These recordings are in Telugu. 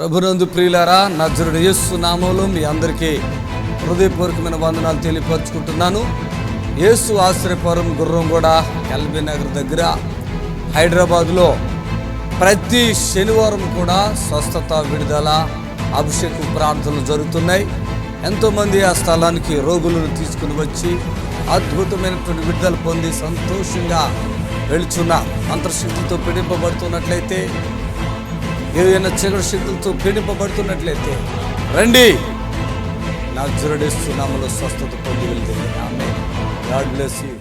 ప్రభునందు ప్రియులారా, నజరుడు యేసు నామములో మీ అందరికీ హృదయపూర్వకమైన వందనాలు తెలియపరుచుకుంటున్నాను. యేసు ఆశ్రయపురం గుర్రంగూడ ఎల్బీ నగర్ దగ్గర హైదరాబాద్లో ప్రతి శనివారం కూడా స్వస్థత, విడుదల, అభిషేకం ప్రార్థనలు జరుగుతున్నాయి. ఎంతోమంది ఆ స్థలానికి రోగులను తీసుకుని వచ్చి అద్భుతమైనటువంటి విడుదల పొంది సంతోషంగా వెళుచున్న అంతర్శక్తులతో పీడింపబడుతున్నట్లయితే, ఏదైనా చీకటి శక్తులతో పీడింపబడుతున్నట్లయితే రండి, నజరేయుడు యేసు నామములో స్వస్థత పొంది వెళ్తే. ఆమేన్. God bless you.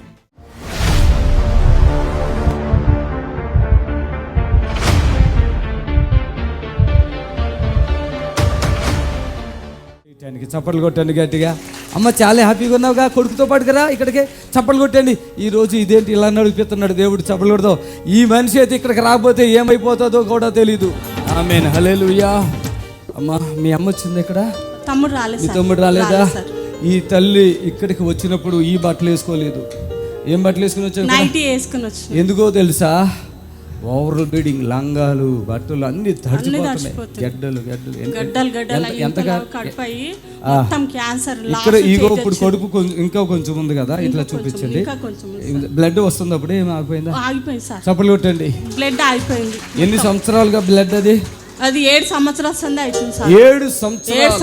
చప్పట్లు కొట్టండి గట్టిగా. అమ్మ చాలా హ్యాపీగా ఉన్నావుగా, కొడుకుతో పాటు కదా ఇక్కడికి చప్పట్లు కొట్టండి. ఈరోజు ఇదేంటి ఇలా నడిపిస్తున్నాడు దేవుడు, చప్పట్లు కొడతావు. ఈ మనిషి అయితే ఇక్కడికి రాకపోతే ఏమైపోతుందో కూడా తెలీదు. ఆమేన్, హల్లెలూయా. అమ్మ మీ అమ్మ వచ్చింది ఇక్కడ, తమ్ముడు రాలేదు. మీ తమ్ముడు రాలేదా? ఈ తల్లి ఇక్కడికి వచ్చినప్పుడు ఈ బట్టలు వేసుకోలేదు. ఏం బట్టలు వేసుకుని వచ్చావు? ఎందుకో తెలుసా? ఓవర్ బీడింగ్, లంగాలు, బట్టలు అన్ని తడిచిపోతున్నాయి. గడ్డలు ఎంతగా ఇక్కడ ఈగో. ఇప్పుడు కడుపు ఇంకా కొంచెం ఉంది కదా, ఇట్లా చూపించండి. బ్లడ్ వస్తుంది, అప్పుడు ఏమి ఆగిపోయిందా? చప్పట్లు కొట్టండి. బ్లడ్ ఆగిపోయింది. ఎన్ని సంవత్సరాలుగా బ్లడ్? అది 7 సంవత్సరాలు అయిపోయింది సార్. 7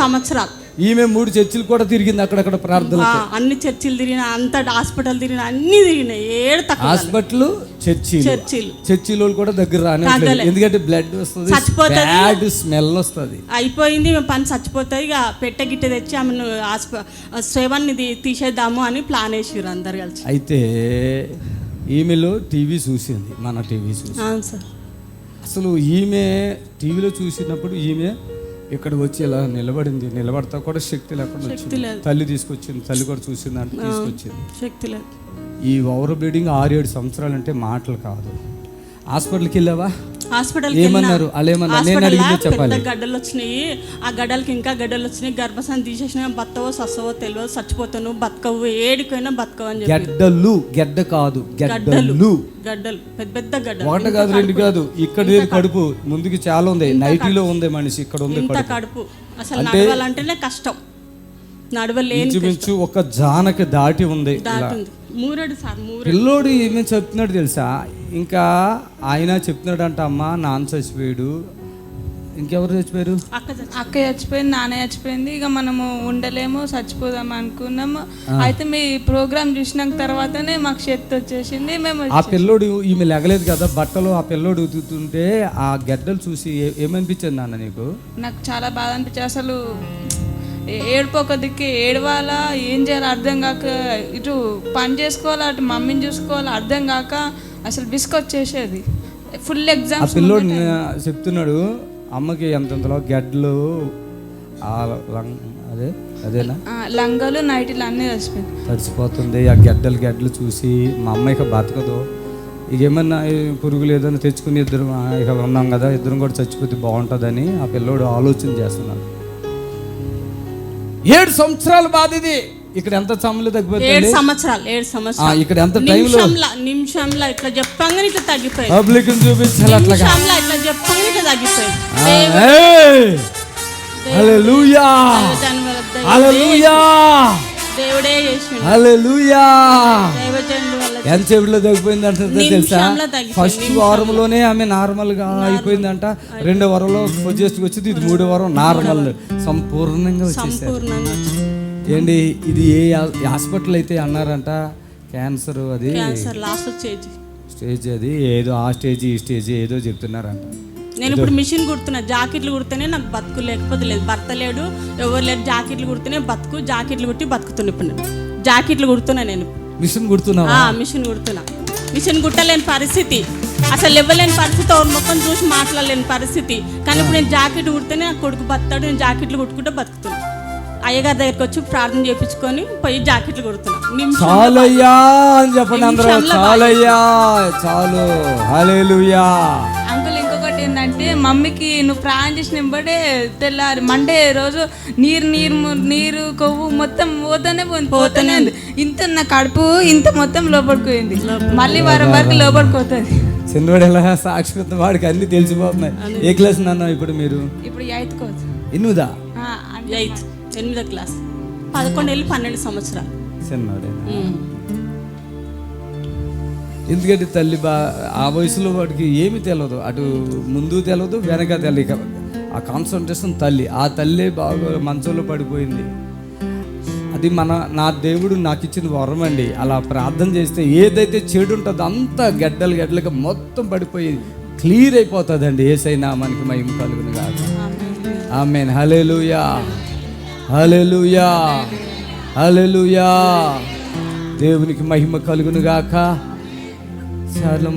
సంవత్సరాలు. ఈమె 3 చర్చిలు కూడా తిరిగింది, అక్కడక్కడ ప్రార్థన. అన్ని చర్చిలు తిరిగిన, అంత హాస్పిటల్ తిరిగిన, అన్ని తిరిగినాయి. 7 హాస్పిటల్, చర్చిలు కూడా దగ్గర రాని, ఎందుకంటే బ్లడ్ వస్తుంది, బ్యాడ్ స్మెల్ వస్తుంది. అయిపోయింది పని, చచ్చిపోతుంది. ఇక పెట్టె గిట్టె తెచ్చి ఆమెను సేవన్ని తీసేద్దాము అని ప్లాన్ వేసారు అందరు కలిసి. అయితే ఈమెలో టీవీ చూసింది, మన టీవీ చూసి. సార్, అసలు ఈమె టీవీలో చూసినప్పుడు ఈమె ఇక్కడ వచ్చి ఇలా నిలబడింది. నిలబడతా కూడా శక్తి లేకుండా వచ్చింది. తల్లి తీసుకొచ్చింది, తల్లి కూడా చూసింది అంటే తీసుకొచ్చింది. శక్తి లేదు. ఈ ఓవర్ బ్లీడింగ్ 6-7 సంవత్సరాలు అంటే మాటలు కాదు. హాస్పిటల్కి వెళ్ళావా? ఏమన్నారు? నేను అడిగింది చెప్పాలి. గడ్డలు వచ్చినాయి, ఆ గడ్డలకి ఇంకా గడ్డలు వచ్చినాయి. గర్భసాన్ని తీసేసిన, బతవో సస్తవో తెలియదు, చచ్చిపోతాను, బతకవు, ఏడికైనా బతకవు అని చెప్పి. గడ్డలు, గడ్డ కాదు, గడ్డలు. పెద్ద పెద్ద గడ్డలు, ఒకటి కాదు, 2 కాదు. ఇక్కడ కడుపు ముందుకి చాలా ఉంది, నైటీలో ఉంది మనిషి, ఇక్కడ ఉంది కడుపు. అసలు నడవాలంటేనే కష్టం, నడవలేని. ఒక జానకి దాటి ఉంది. పిల్లోడు ఏమేమి చెప్తున్నాడు తెలుసా? ఇంకా ఆయన చెప్తున్నాడు అంట, అమ్మ నాన్న చచ్చిపోయాడు. ఇంకెవరు చచ్చిపోయారు? అక్క చచ్చిపోయింది, నాన్న చచ్చిపోయింది. ఇక మనము ఉండలేము, చచ్చిపోదాం అనుకున్నాము. అయితే మీ ప్రోగ్రామ్ చూసిన తర్వాతనే మాకు శక్తి వచ్చేసింది. మేము ఆ పిల్లోడు, ఈమె లెగలేదు కదా బట్టలు, ఆ పిల్లోడు ఉతుకుతుంటే ఆ గడ్డలు చూసి ఏమనిపించింది నాన్న నీకు? నాకు చాలా బాధ అనిపించింది. అసలు ఏడుపు ఒక దిక్కు, ఏడవాలా ఏం చేయాలో అర్థం కాక, ఇటు పని చేసుకోవాలా, అటు మమ్మీని చూసుకోవాలా అర్థం కాక అసలు విసుకొచ్చేసేది. Full exam. పిల్లోడు చెప్తున్నాడు, అమ్మకి ఎంతలో గడ్డలు, అదేనా లంగాలు, నైటీలు అన్నీ తడిసిపోతుంది. ఆ గడ్డలు చూసి మా అమ్మ ఇక బతకదు, ఇక ఏమన్నా పురుగులు ఏదైనా తెచ్చుకుని ఇద్దరు ఇక ఉన్నాం కదా, ఇద్దరం కూడా చచ్చిపోతే బాగుంటుందని ఆ పిల్లోడు ఆలోచన చేస్తున్నాడు. 7 సంవత్సరాల బాధ ఇది. ఇక్కడ ఎంత సమయంలో తగ్గిపోతుంది? 7 సంవత్సరాలు. ఇక్కడ ఎంత టైంలో? నిమిషంలో ఇట్లా చెప్పంగానే ఇట్లా తగ్గిపోయింది. పబ్లిక్ చూపించాలి, అట్లా ఇట్లా చెప్పంగానే ఇట్లా తగ్గిపోయింది. హల్లెలూయా, హల్లెలూయా, దేవుడే చేసిండు. హల్లెలూయా. దైవజనుల వల్ల ఎంతసేపులో తగ్గిపోయింది అంటే తెలుసా? ఫస్ట్ వారంలోనే ఆమె నార్మల్ గా అయిపోయిందంట. 2వ వారంలో వచ్చేసి వచ్చింది, ఇది 3వ వారం నార్మల్ సంపూర్ణంగా వచ్చేసింది. ఏంటి ఇది? ఏ హాస్పిటల్ అయితే అన్నారంట క్యాన్సర్, అది లాస్ట్ స్టేజ్, అది ఏదో ఆ స్టేజ్ ఈ స్టేజ్ ఏదో చెప్తున్నారంట. నేను ఇప్పుడు మిషన్ కుడుతున్నా, జాకెట్లు కుడితేనే నాకు బతుకు, లేకపోతే లేదు. భర్త లేడు, ఎవరు లేరు, జాకెట్లు కుడితేనే బతుకు. జాకెట్లు కుట్టి బతుకుతున్నా. ఇప్పుడు నేను జాకెట్లు కుడుతున్నా. నేను మిషన్ కుడుతున్నా. మిషన్ కుట్టలేని పరిస్థితి, అసలు ఇవ్వలేని పరిస్థితి, ఎవరి మొక్కను చూసి మాట్లాడలేని పరిస్థితి. కానీ ఇప్పుడు నేను జాకెట్ కుడితేనే నాకు కొడుకు బతాడు. నేను జాకెట్లు కుట్టుకుంటే బతుకుతున్నా. అయ్యగారి దగ్గరికి వచ్చి ప్రార్థన చేయించుకొని పోయి జాకెట్లు కుడుతున్నా. చాలయ్యా అని చెప్పండి అందరూ, చాలయ్యా, చాలు. హల్లెలూయా. అంకుల్ ఇంకొకటి ఏంటంటే, మమ్మీకి నువ్వు ప్రాణం చేసిన వెంబడే తెల్లారి మండే రోజు నీరు కొవ్వు మొత్తం పోతూనే ఉంది. ఇంత నా కడుపు ఇంత మొత్తం లోపలికి పోయింది. మళ్ళీ వారం వరకు లోపలికి పోతుంది. చిన్నవాడు ఎలా సాక్షి వాడికి అన్ని తెలిసిపోతున్నాయి. ఏ క్లాస్ నాన్న ఇప్పుడు మీరు? ఇప్పుడు 8th కోచ్. 8దా? 8వ క్లాస్. 11 ఏళ్ళు 12 సంవత్సరాలు. చిన్నవాడేనా? ఎందుకంటే తల్లి ఆ వయసులో వాడికి ఏమి తెలియదు, అటు ముందు తెలియదు వెనక తెలియక ఆ కాన్సన్ట్రేషన్ తల్లి. ఆ తల్లి బాగా మంచంలో పడిపోయింది. అది నా దేవుడు నాకు ఇచ్చిన వరం అండి. అలా ప్రార్థన చేస్తే ఏదైతే చెడు ఉంటుందో అంతా గడ్డలుగా మొత్తం పడిపోయి క్లియర్ అయిపోతుందండి. యేసయ్య మనకి మహిమ కలుగును గాక. ఆమేన్. హల్లెలూయా, హల్లెలూయా, హల్లెలూయా. దేవునికి మహిమ కలుగును గాక.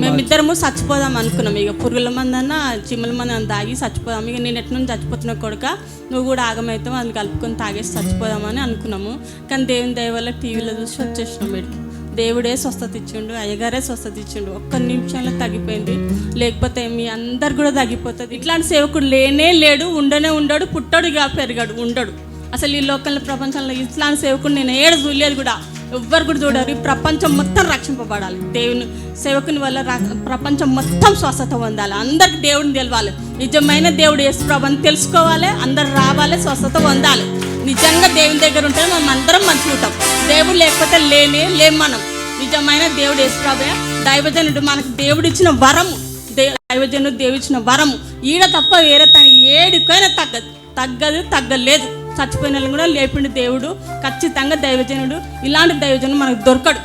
మేమిద్దరము చచ్చిపోదాం అనుకున్నాం. ఇక పురుగుల మందన్న చిమ్మల మంది తాగి చచ్చిపోదాం. ఇక నేను ఎట్లా నుంచి చచ్చిపోతున్నా కొడుక, నువ్వు కూడా ఆగమవుతావు, అది కలుపుకొని తాగేసి చచ్చిపోదామని అనుకున్నాము. కానీ దేవుని దయ వల్ల టీవీలో చూసి వచ్చేసినాం బయటికి. దేవుడే స్వస్థత ఇచ్చిండు, అయ్యగారే స్వస్థత ఇచ్చిండు. ఒక్క నిమిషంలో తగ్గిపోయింది. లేకపోతే మీ అందరు కూడా తగ్గిపోతుంది. ఇట్లాంటి సేవకుడు లేనే లేడు, ఉండడు, పుట్టాడు ఇక పెరిగాడు, ఉండడు. అసలు ఈ లోకల్ ప్రపంచంలో ఇట్లాంటి సేవకుడు నేను ఏడు చూడలేదు కూడా, ఎవ్వరు కూడా చూడరు. ఈ ప్రపంచం మొత్తం రక్షింపబడాలి. దేవుని సేవకుని వల్ల ప్రపంచం మొత్తం స్వస్థత పొందాలి. అందరికి దేవుడిని తెలవాలి. నిజమైన దేవుడు యేసు ప్రభుని తెలుసుకోవాలి. అందరు రావాలి, స్వస్థత పొందాలి. నిజంగా దేవుని దగ్గర ఉంటే మనం అందరం మంచిగా ఉంటాం. దేవుడు లేకపోతే లేం మనం. నిజమైన దేవుడు యేసు ప్రభువే. దైవజనుడు మనకు దేవుడు ఇచ్చిన వరము. దైవజనుడు దేవుడు ఇచ్చిన వరము. ఈడ తప్ప వేరే ఏడుకైనా తగ్గలేదు. చచ్చిపోయిన కూడా లేపిండు దేవుడు. ఖచ్చితంగా దైవజనుడు. ఇలాంటి దైవజనుడు మనకు దొరకడు.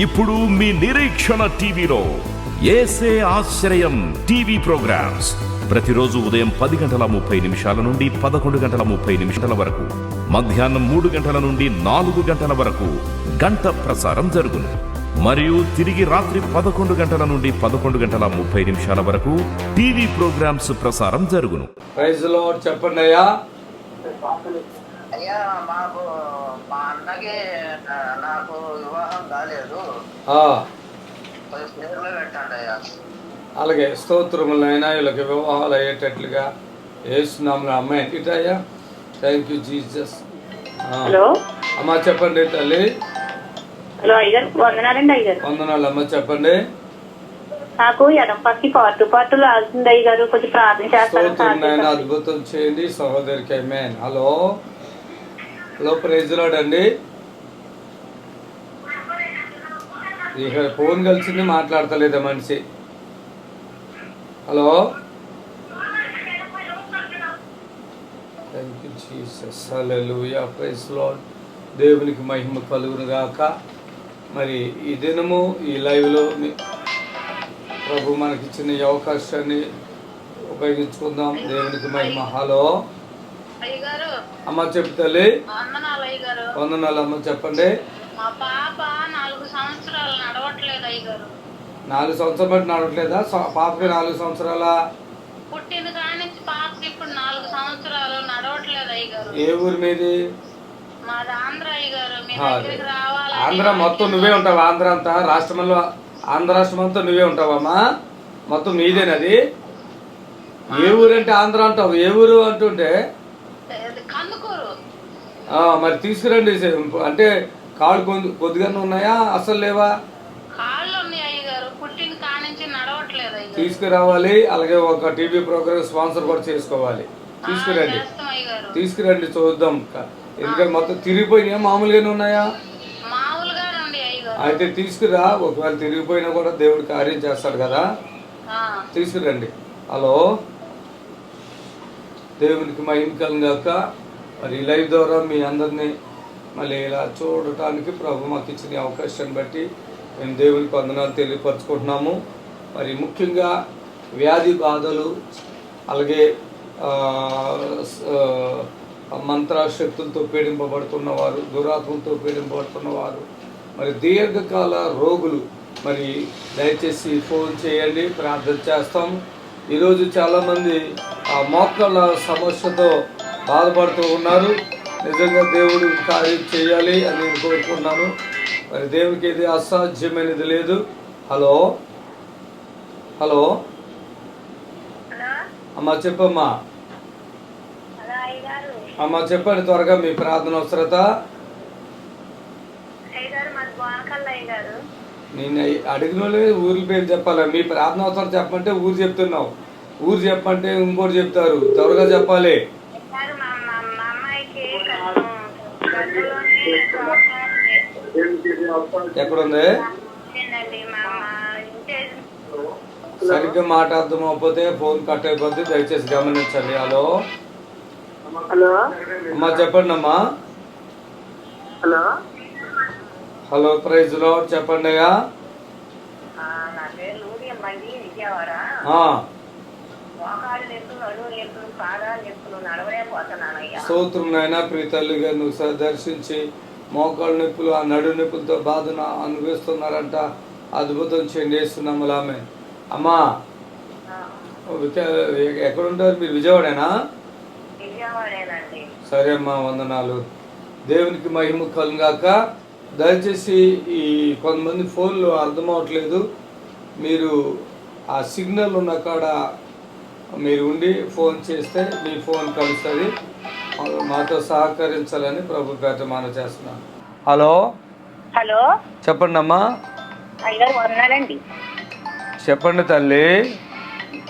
ఇప్పుడు మీ నిరీక్షణ టీవీలో యేసే ఆశ్రయం టీవీ ప్రోగ్రామ్స్ ప్రతిరోజు ఉదయం 10:30 నుండి 11:30 వరకు, మధ్యాహ్నం 3 గంటల నుండి 4 గంటల వరకు గంట ప్రసారం జరుగును. మరియు తిరిగి రాత్రి 11 గంటల నుండి 11:30 వరకు టీవీ ప్రోగ్రామ్స్ ప్రసారం జరుగును. Praise the Lord. చెప్పండి అయ్యా. అయ్యా, మాకు మా అన్నకి నాకు వివాహం కాలేదు, పేర్లు పెట్టండి అయ్యా. అలాగే స్తోత్రములైనా వీళ్ళకి వివాహాలు అయ్యేటట్లుగా యేసునామములో అమ్మాయి ఇటయ్యా. Thank you Jesus. హలో అమ్మా చెప్పండి తల్లి. హలో అయ్యగారు, వందనాలండి అయ్యగారు. వందనాలు అమ్మ, చెప్పండి. నాకు ఎడం పక్కి పార్టు లాగుతుంది అయ్యగారు, కొంచెం ప్రార్థన చేస్తాను. అద్భుతం చేయండి సహోదరికి. Amen. Hello hello, praise the lord అండి. ఇక్కడ ఫోన్ కలిసింది, మాట్లాడతలేదా మనిషి? Hello, thank you Jesus. Hallelujah, praise the lord. దేవునికి మహిమ కలుగును గాక. మరి ఈ దినము ఈ లైవ్లో ప్రభు మనకిచ్చిన ఈ అవకాశాన్ని ఉపయోగించుకుందాం. దేవునికి మహిమ. హలో అమ్మ, చెప్తాలి. వందనాలు అమ్మ, చెప్పండి. మా పాప 4 సంవత్సరాలు నడవట్లేదు అయ్యగారు. 4 సంవత్సరాలు బట్టి నడవట్లేదా? పాపకి 4 సంవత్సరాల పుట్టిన కాడి నుంచి పాపకి ఇప్పుడు 4 సంవత్సరాలు నడవట్లేదు అయ్యగారు. ఏ ఊరు మీది? మాది ఆంధ్ర అయ్యగారు. మీ దగ్గరికి రావాలి. ఆంధ్ర మొత్తం నువ్వే ఉంటావా? ఆంధ్ర అంతా రాష్ట్రంలో ఆంధ్ర రాష్ట్రం అంతా నువ్వే ఉంటావమ్మా? మొత్తం మీదేనది? ఏ ఊరు అంటే ఆంధ్ర అంటావు, ఏ ఊరు అంటుంటే? కందుకూరు. మరి తీసుకురండి. అంటే కాళ్ళు కొద్దిగానే ఉన్నాయా, అసలు లేవా? కాళ్ళు ఉన్నాయి అయ్యగారు, పుట్టిన కాడి నుంచి నడవట్లేదు అయ్యగారు. తీసుకురావాలి. అలాగే ఒక టీవీ ప్రోగ్రామ్ స్పాన్సర్ కూడా చేసుకోవాలి. తీసుకురండి చూద్దాం. ఎందుకంటే మొత్తం తిరిగిపోయినాయా, మామూలుగానే ఉన్నాయా? అయితే తీసుకురా. ఒకవేళ తిరిగిపోయినా కూడా దేవుడు కార్యం చేస్తాడు కదా, తీసుకురండి. హలో, దేవునికి మహిమ కలుగాక. మరి లైవ్ ద్వారా మీ అందరినీ మళ్ళీ ఇలా చూడటానికి ప్రభు మాకు ఇచ్చిన అవకాశాన్ని బట్టి మేము దేవునికి వందనాలు తెలియపరచుకుంటున్నాము. మరి ముఖ్యంగా వ్యాధి బాధలు, అలాగే మంత్రశక్తులతో పీడింపబడుతున్నవారు, దురాత్మలతో పీడింపబడుతున్నవారు, మరి దీర్ఘకాల రోగులు, మరి దయచేసి ఫోన్ చేయండి, ప్రార్థన చేస్తాం. ఈరోజు చాలామంది ఆ మోకాళ్ళ సమస్యతో బాధపడుతూ ఉన్నారు. నిజంగా దేవుడు కార్యం చేయాలి అని నేను కోరుకుంటున్నాను. మరి దేవునికి ఇది అసాధ్యమైనది లేదు. హలో హలో అమ్మా, చెప్పమ్మా. అమ్మా చెప్పండి త్వరగా మీ ప్రార్థన అవసరత. నేను అడిగిన వాళ్ళే ఊరి పేరు చెప్పాలి. మీ ప్రార్థన అవసరం చెప్పమంటే ఊరు చెప్తున్నావు, ఊరు చెప్పంటే ఇంకోటి చెప్తారు. త్వరగా చెప్పాలి. సార్ మా అమ్మాయికి గడ్డలోనే ప్రాబ్లం ఉంది. ఎక్కడుంది? ఏంటండి మా ఇంటి సరిగ్గా మాట అర్థం అవ్వకపోతే ఫోన్ కట్ అయిపోద్ది, దయచేసి గమనించండి. హలో హలో అమ్మా చెప్పండి అమ్మా. హలో హలో ప్రైజ్ లో చెప్పండి అయ్యా. నా పేరు లూడి అమ్మండి, విజయవాడ. మోకాళ్ళు నొప్పులు, నడువు నొప్పులు, పాదాలు నొప్పులు, నడవలేకపోతున్నానయ్యా. స్తోత్రం నాయనా. ప్రీతల్లిగా నువ్వు దర్శించి మోకాళ్ళ నొప్పులు, ఆ నడు నొప్పులతో బాధను అనుభవిస్తున్నారంట. అద్భుతం చేయండి వేస్తున్నాము. ఆమె అమ్మా ఎక్కడుంటారు మీరు? విజయవాడేనా? విజయవాడేనండి. సరే అమ్మా, వందనాలు. దేవునికి మహిమ కలుగాక. దయచేసి ఈ కొంతమంది ఫోన్లు అర్థం అవ్వట్లేదు. మీరు ఆ సిగ్నల్ ఉన్న కాడ మీరు ఉండి ఫోన్ చేస్తే మీ ఫోన్ కలుస్తుంది. మాతో సహకరించాలని ప్రభు పేట మనం చేస్తున్నాను. హలో హలో చెప్పండి అమ్మా. అయ్యగారు వందనాలండి. చెప్పండి తల్లి.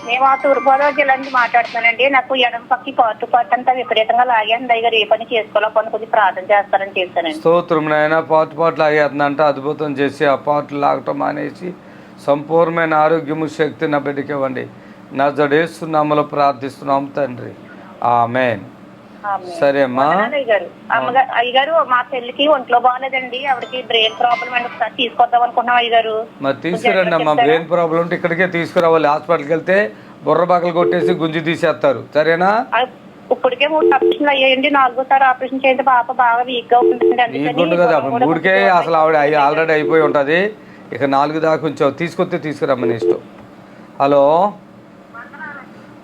మేము ఆ తూర్పుగోదావరి జిల్లా నుంచి మాట్లాడుతున్నానండి. నాకు ఎడం పక్కి పాటు అంతా విపరీతంగా లాగేంది. అయ్యగారు ఏ పని చేసుకోవాలో పని కొద్దిగా ప్రార్థన చేస్తారని చేస్తానండి. స్తోత్రం నాయన. పాటు లాగేస్తుందంట. అద్భుతం చేసి ఆ పాటలు లాగటం మానేసి సంపూర్ణమైన ఆరోగ్యము శక్తి నా బిడ్డకి ఇవ్వండి. నజరేసు నామములో ప్రార్థిస్తున్నాం తండ్రి, ఆమేన్. సరే అమ్మా. అయ్యగారు మా చెల్లికి ఒంట్లో బాగాలేదండి, ఆవిడకి బ్రెయిన్ ప్రాబ్లం అండి. ఒకసారి తీసుకొద్దాం అనుకున్నాం అయ్యగారు. మరి తీసుకురండి అమ్మా. బ్రెయిన్ ప్రాబ్లం ఉంటే ఇక్కడికే తీసుకురావాలి. హాస్పిటల్కి వెళ్తే బుర్ర బాకలు కొట్టేసి గుంజి తీసేస్తారు. సరేనా? ఇప్పటికే 3 ఆపరేషన్లు అయ్యాయండి. 4వ ఆపరేషన్ చేస్తే పాప బాగా వీక్ గా ఉంటుంది. వీక్ ఉంది కదా, 3కే అసలు ఆవిడ ఆల్రెడీ అయిపోయి ఉంటుంది. ఇక 4 దాకా ఉంచావు. తీసుకొస్తే తీసుకురమ్మని ఇష్టం. హలో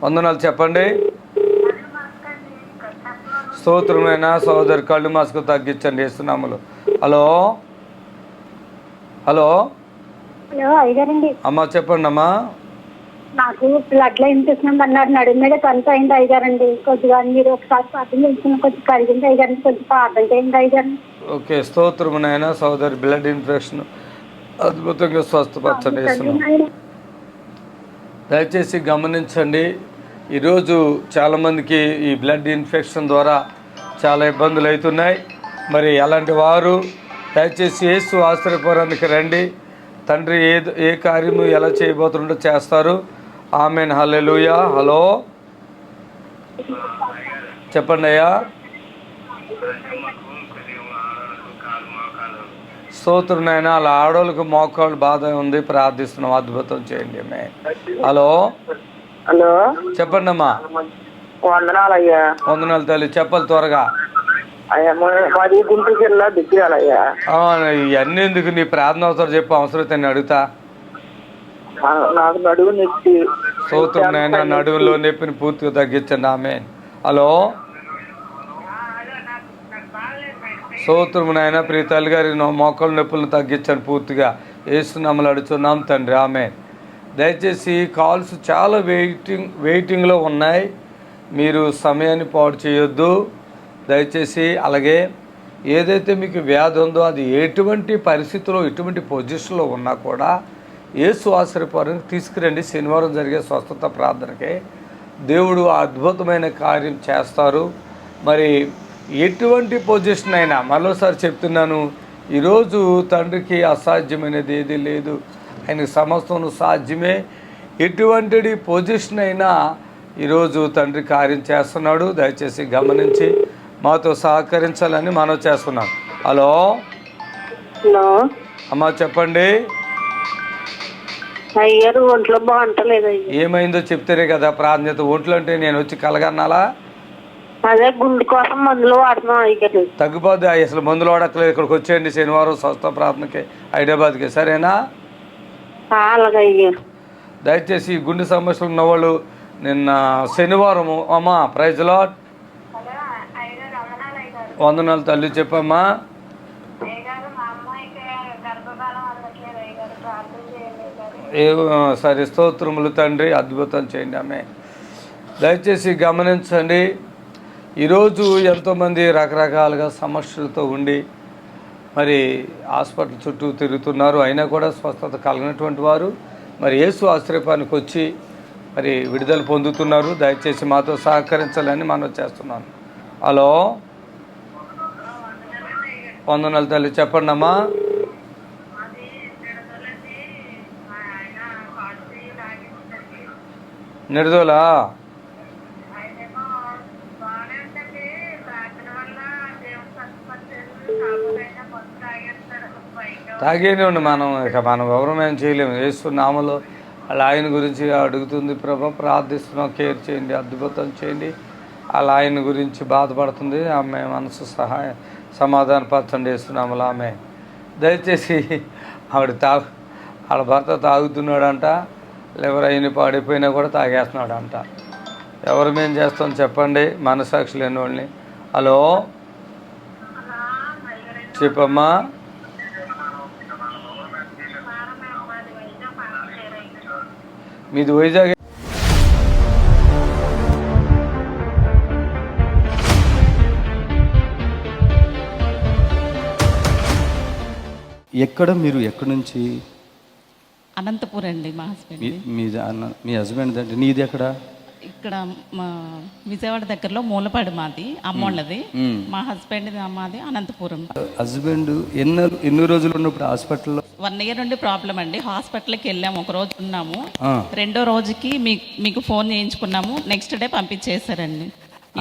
వందనాలు చెప్పండి. స్తోత్రమైన సోదరి కళ్ళు మాస్కు తగ్గించండి వేస్తున్నాములు. హలో హలో హలో అయ్యగారండి. అమ్మా చెప్పండి అమ్మా. నాకు బ్లడ్ లో ఇన్ఫెక్షన్ అన్నారు, నడుము మీద కంట అయింది అయ్యగారండి. కొద్దిగా మీరు ఒకసారి ప్రార్థన చేసిన కొంచెం కడిగింది అయ్యగారండి, కొంచెం ప్రార్థన చేయండి అయ్యగారండి. ఓకే స్తోత్రమునైనా సోదరి. బ్లడ్ ఇన్ఫెక్షన్ అద్భుతంగా స్వస్థపరచండి వేస్తున్నాం. దయచేసి గమనించండి. ఈరోజు చాలామందికి ఈ బ్లడ్ ఇన్ఫెక్షన్ ద్వారా చాలా ఇబ్బందులు అవుతున్నాయి. మరి అలాంటి వారు దయచేసి యేసు ఆశ్రయపురానికి రండి. తండ్రి ఏ కార్యము ఎలా చేయబోతుండో చేస్తారు. ఆమేన్. హల్లెలూయా. హలో చెప్పండి అయ్యా. స్తోత్రం నాయన. అలా ఆడోళ్ళకి మోకాళ్ళు బాధ ఉంది, ప్రార్థిస్తున్నాం. అద్భుతం చేయండి. హలో హలో చెప్పండి అమ్మా. వందనాలు అయ్యా. వందనాలు తల్లి. చెప్పాలి త్వరగా. అయ్యా మాది గుంటూరు జిల్లా దిగ్గాలయ్యా. ఇవన్నీ ఎందుకు, నీ ప్రార్థన అవసరం చెప్పు. అవసరమైతే నేను అడుగుతా. నాకు నడువు నొప్పి. స్తోత్రం నాయన. నడువులో నొప్పిని పూర్తిగా తగ్గించండి. ఆమేన్. హలో స్తోత్రం నాయన. ప్రియ తల్లి గారి మోకాళ్ళ నొప్పులను తగ్గించండి పూర్తిగా. యేసునామములో అడుగుతున్నాం తండ్రి, ఆమేన్. దయచేసి కాల్స్ చాలా వెయిటింగ్లో ఉన్నాయి. మీరు సమయాన్ని పాడు చేయొద్దు దయచేసి. అలాగే ఏదైతే మీకు వ్యాధి ఉందో అది ఎటువంటి పరిస్థితిలో ఎటువంటి పొజిషన్లో ఉన్నా కూడా యేసు ఆశ్రయపురానికి తీసుకురండి. శనివారం జరిగే స్వస్థత ప్రార్థనకే దేవుడు అద్భుతమైన కార్యం చేస్తారు. మరి ఎటువంటి పొజిషన్ అయినా, మరోసారి చెప్తున్నాను, ఈరోజు తండ్రికి అసాధ్యమైనది ఏదీ లేదు. ఆయనకు సమస్తం సాధ్యమే. ఎటువంటి పొజిషన్ అయినా ఈరోజు తండ్రి కార్యం చేస్తున్నాడు. దయచేసి గమనించి మాతో సహకరించాలని మనం చేస్తున్నాం. హలో హలో అమ్మా చెప్పండి. అయ్యారు ఒంట్లో బాగుంటలేదు. ఏమైందో చెప్తేనే కదా ప్రాధాన్యత. ఒంట్లో అంటే నేను వచ్చి కలగన్నాలా? అదే గుండె కోసం మందులు వాడుతున్నాం అయ్యారు. తగ్గిపోద్ది. అసలు మందులు వాడక్కలేదు. ఇక్కడికి వచ్చేయండి శనివారం స్వస్థ ప్రార్థనకి హైదరాబాద్కి. సరేనా? అలాగే అయ్యారు. దయచేసి గుండె సమస్యలు ఉన్నవాళ్ళు నిన్న శనివారము. అమ్మా ప్రైజ్ లార్డ్. వందనాలు తల్లి. చెప్పమ్మా. సరే స్తోత్రములు తండ్రి. అద్భుతం చేయండి ఆమె. దయచేసి గమనించండి. ఈరోజు ఎంతోమంది రకరకాలుగా సమస్యలతో ఉండి మరి హాస్పిటల్ చుట్టూ తిరుగుతున్నారు, అయినా కూడా స్వస్థత కలిగినటువంటి వారు మరి యేసు ఆశ్రయపానికి వచ్చి మరి విడుదల పొందుతున్నారు. దయచేసి మాతో సహకరించాలని మనం చేస్తున్నాను. హలో, వందనాలు తల్లి, చెప్పండి అమ్మా. నిడుదోలా? తాగేనే ఉండి మనం ఎవరు ఏం చేయలేము. యేసునామములో అలా ఆయన గురించి అడుగుతుంది, ప్రభా ప్రార్థిస్తున్నాం, కేర్ చేయండి, అద్భుతం చేయండి. అలా ఆయన గురించి బాధపడుతుంది, ఆమె మనసు సమాధానపరచండి యేసునామములో. ఆమె దయచేసి వాళ్ళ భర్త తాగుతున్నాడంట, ఎవరైనా పాడైపోయినా కూడా తాగేస్తున్నాడంట. ఎవరు మేము చేస్తాం చెప్పండి, మనసాక్షి లేని వాళ్ళని. హలో, చెప్పమ్మా. మీది వైజాగ్? ఎక్కడ మీరు ఎక్కడి నుంచి? అనంతపురం అండి మా హస్బెండ్. మీ హస్బెండ్ అంటే నీది ఎక్కడ? ఇక్కడ మా విజయవాడ దగ్గరలో మూలపాడు మాది, అమ్మోళ్ళది. మా హస్బెండ్ మాది అనంతపురం. హస్బెండ్ ఎన్ని రోజులు ఉన్నప్పుడు హాస్పిటల్లో? 1 year నుండి ప్రాబ్లం అండి. హాస్పిటల్కి వెళ్ళాము, ఒక రోజు ఉన్నాము, రెండో రోజుకి మీకు ఫోన్ చేయించుకున్నాము, నెక్స్ట్ డే పంపించేశారండి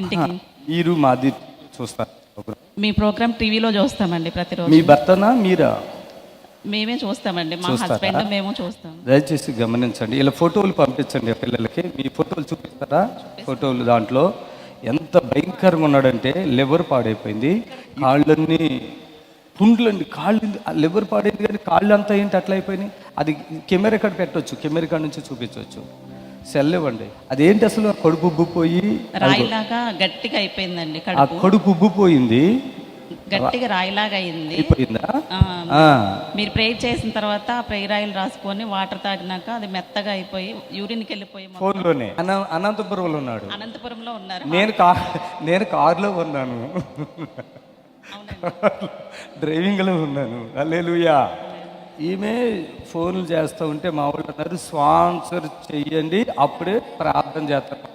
ఇంటికి. మీరు మాది చూస్తారు? మీ ప్రోగ్రామ్ టీవీలో చూస్తామండి ప్రతిరోజు. మీ భర్తనా మీరా? మేమే చూస్తామండి, మా హస్బెండ్ మేము చూస్తాం. దయచేసి గమనించండి, ఇలా ఫోటోలు పంపించండి పిల్లలకి. మీ ఫోటోలు చూపిస్తారా? ఫోటోలు దాంట్లో ఎంత భయంకరంగా ఉన్నాడంటే లివర్ పాడైపోయింది, కాళ్ళన్నీ పుండ్లండి, కాళ్ళు లివర్ పాడైంది కానీ కాళ్ళు అంతా ఏంటి అట్లా అయిపోయినాయి. అది కెమెరా కాడ పెట్టవచ్చు, కెమెరా కాడ నుంచి చూపించవచ్చు. సెల్ ఇవ్వండి. అదేంటి అసలు కడుపు ఉబ్బిపోయి రాయిలాగా గట్టిగా అయిపోయిందండి. కడుపు ఉబ్బిపోయింది, గట్టిగా రాయిలాగా అయింది. మీరు ప్రేయర్ చేసిన తర్వాత ప్రేయర్ ఆయిల్ రాసుకొని వాటర్ తాగినాక అది మెత్తగా అయిపోయి యూరిన్కి వెళ్ళిపోయి. ఫోన్లోనే అనంతపురంలో ఉన్నాడు. అనంతపురంలో ఉన్నారు. నేను కారులో ఉన్నాను, డ్రైవింగ్లో ఉన్నాను. హల్లెలూయా. ఈమె ఫోన్లు చేస్తూ ఉంటే మా వాళ్ళు అన్నారు, స్పాన్సర్ చెయ్యండి అప్పుడే ప్రార్థన చేస్తారు,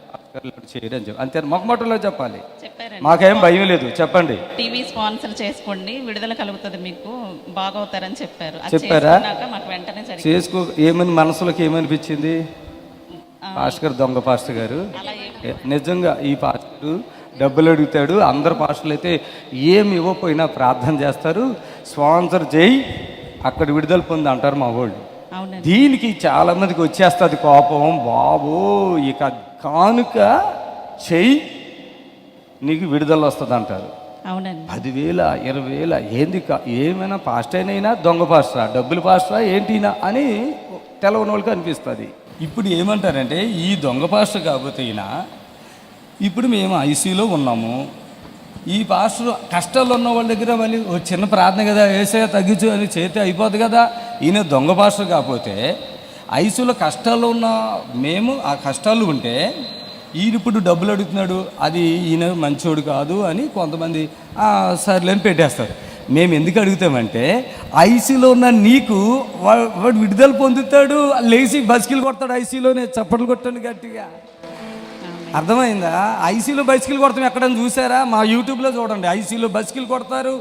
చేయరని చెప్పి. అంతే, మొక్కమొట్టలో చెప్పాలి, మాకేం భయం లేదు. చెప్పండి. టీవీ స్పాన్సర్ చేసుకోండి, విడుదల కలుగుతుంది, మీకు బాగవుతారని చెప్పారు. చెప్పారా? మాకు వెంటనే చేసుకో. ఏమని మనసులోకి ఏమనిపించింది? పాస్టర్ గారు దొంగ పాస్టర్ గారు. నిజంగా ఈ పాస్టర్ డబ్బులు అడుగుతాడు, అందరు పాస్టర్లు అయితే ఏమి ఇవ్వకపోయినా ప్రార్థన చేస్తారు, స్పాన్సర్ చేయి అక్కడ విడుదల పొంది అంటారు మా వాళ్ళు. దీనికి చాలా మందికి వచ్చేస్తుంది కోపం, బాబో ఇక కానుక చెయ్యి నీకు విడుదల వస్తుంది అంటారు. 10,000 20,000 ఏంది? ఏమైనా పాస్టర్ అయినా దొంగ పాస్టరా, డబ్బులు పాస్టరా ఏంటినా అని తెలవని వాళ్ళకి అనిపిస్తుంది. ఇప్పుడు ఏమంటారంటే ఈ దొంగ పాస్టర్ కాకపోతే ఈయన, ఇప్పుడు మేము ఐసీలో ఉన్నాము, ఈ పాస్టర్ కష్టాల్లో ఉన్న వాళ్ళ దగ్గర మళ్ళీ ఓ చిన్న ప్రార్థన కదా, ఏసయ్య తగ్గించు అని చేస్తే అయిపోద్ది కదా. ఈయన దొంగ పాస్టర్ కాకపోతే ఐసీలో కష్టాల్లో ఉన్న మేము ఆ కష్టాలు ఉంటే ఈయన ఇప్పుడు డబ్బులు అడుగుతున్నాడు, అది ఈయన మంచోడు కాదు అని కొంతమంది సర్లేని పెట్టేస్తారు. మేము ఎందుకు అడుగుతామంటే ఐసీలో ఉన్న నీకు వాడు విడుదల పొందుతాడు, లేచి బస్కిలు కొడతాడు ఐసీలోనే. చప్పట్లు కొట్టండి గట్టిగా. అర్థమైందా? ఐసీలో బైసికల్ కొడతాం ఎక్కడైనా చూసారా? మా యూట్యూబ్లో చూడండి, ఐసీలో బైసికల్ కొడతారు.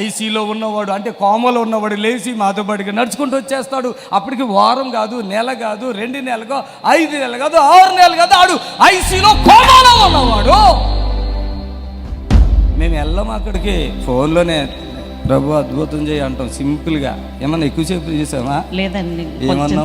ఐసీలో ఉన్నవాడు అంటే కోమలో ఉన్నవాడు లేచి మాతో పాటుగా నడుచుకుంటూ వచ్చేస్తాడు. అప్పటికి వారం కాదు, నెల కాదు, 2 నెలలు కాదు, 5 నెలలు కాదు, 6 నెలలు కాదు, ఆడు ఐసీలో కోమలో ఉన్నవాడు. మేము వెళ్ళాం అక్కడికి, ఫోన్లోనే ప్రభు అద్భుతం చేయి అంటాం సింపుల్గా. ఏమన్నా ఎక్కువసేపు చేసామా? లేదండి. ఏమన్నా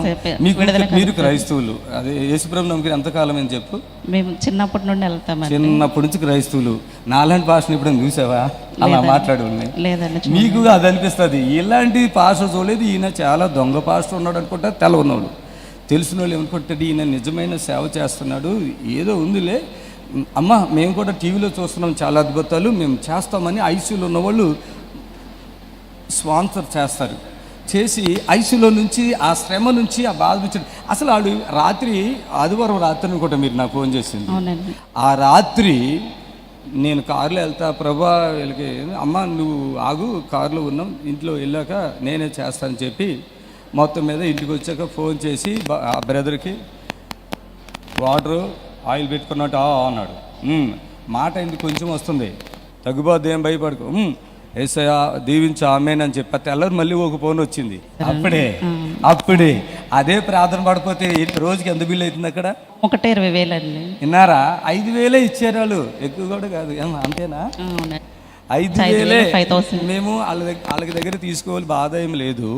మీరు క్రైస్తవులు, అదే యేసుప్రభు నమ్మకం ఎంతకాలం అని చెప్పు? మేము చిన్నప్పటి నుండి వెళ్తాం. చిన్నప్పటి నుంచి క్రైస్తవులు. నాలాంటి భాషను ఇప్పుడు చూసావా అలా మాట్లాడు? లేదండి. మీకు అది అనిపిస్తుంది ఇలాంటి పాస్టర్ చూడలేదు, ఈయన చాలా దొంగ పాస్టర్ ఉన్నాడు అనుకుంటా. తెలవనోడు తెలిసిన వాళ్ళు ఏమనుకుంటాడు, ఈయన నిజమైన సేవ చేస్తున్నాడు, ఏదో ఉందిలే అమ్మ, మేము కూడా టీవీలో చూస్తున్నాం చాలా అద్భుతాలు, మేము చేస్తామని ఐసీలో ఉన్నవాళ్ళు స్పాన్సర్ చేస్తారు. చేసి ఐసీలో నుంచి ఆ శ్రమ నుంచి ఆ బాధ నుంచి అసలు ఆడు రాత్రి ఆదివారం రాత్రి అనుకుంటా మీరు నాకు ఫోన్ చేసింది. ఆ రాత్రి నేను కారులో వెళ్తా, ప్రభా వీళ్ళకి అమ్మ నువ్వు ఆగు, కారులో ఉన్నాం, ఇంట్లో వెళ్ళాక నేనే చేస్తానని చెప్పి మొత్తం మీద ఇంటికి వచ్చాక ఫోన్ చేసి ఆ బ్రదర్కి వాటరు ఆయిల్ పెట్టుకున్నట్టు అన్నాడు. మాట ఇందుకు కొంచెం వస్తుంది, తగ్గుబాటు ఏం భయపడుకో, ఏసయ్యా దీవించు ఆమేన్ అని చెప్పి తెల్లరు మళ్ళీ ఒక ఫోన్ వచ్చింది. అప్పుడే అదే ప్రార్థన పడిపోతే రోజుకి ఎంత బిల్లు అవుతుంది అక్కడ? 20,000 అండి. విన్నారా? 5,000 ఇచ్చారు వాళ్ళు, ఎక్కువ కూడా కాదు. అంతేనా? 5,000 మేము వాళ్ళకి దగ్గర తీసుకోవాలి, బాధ ఏం లేదు.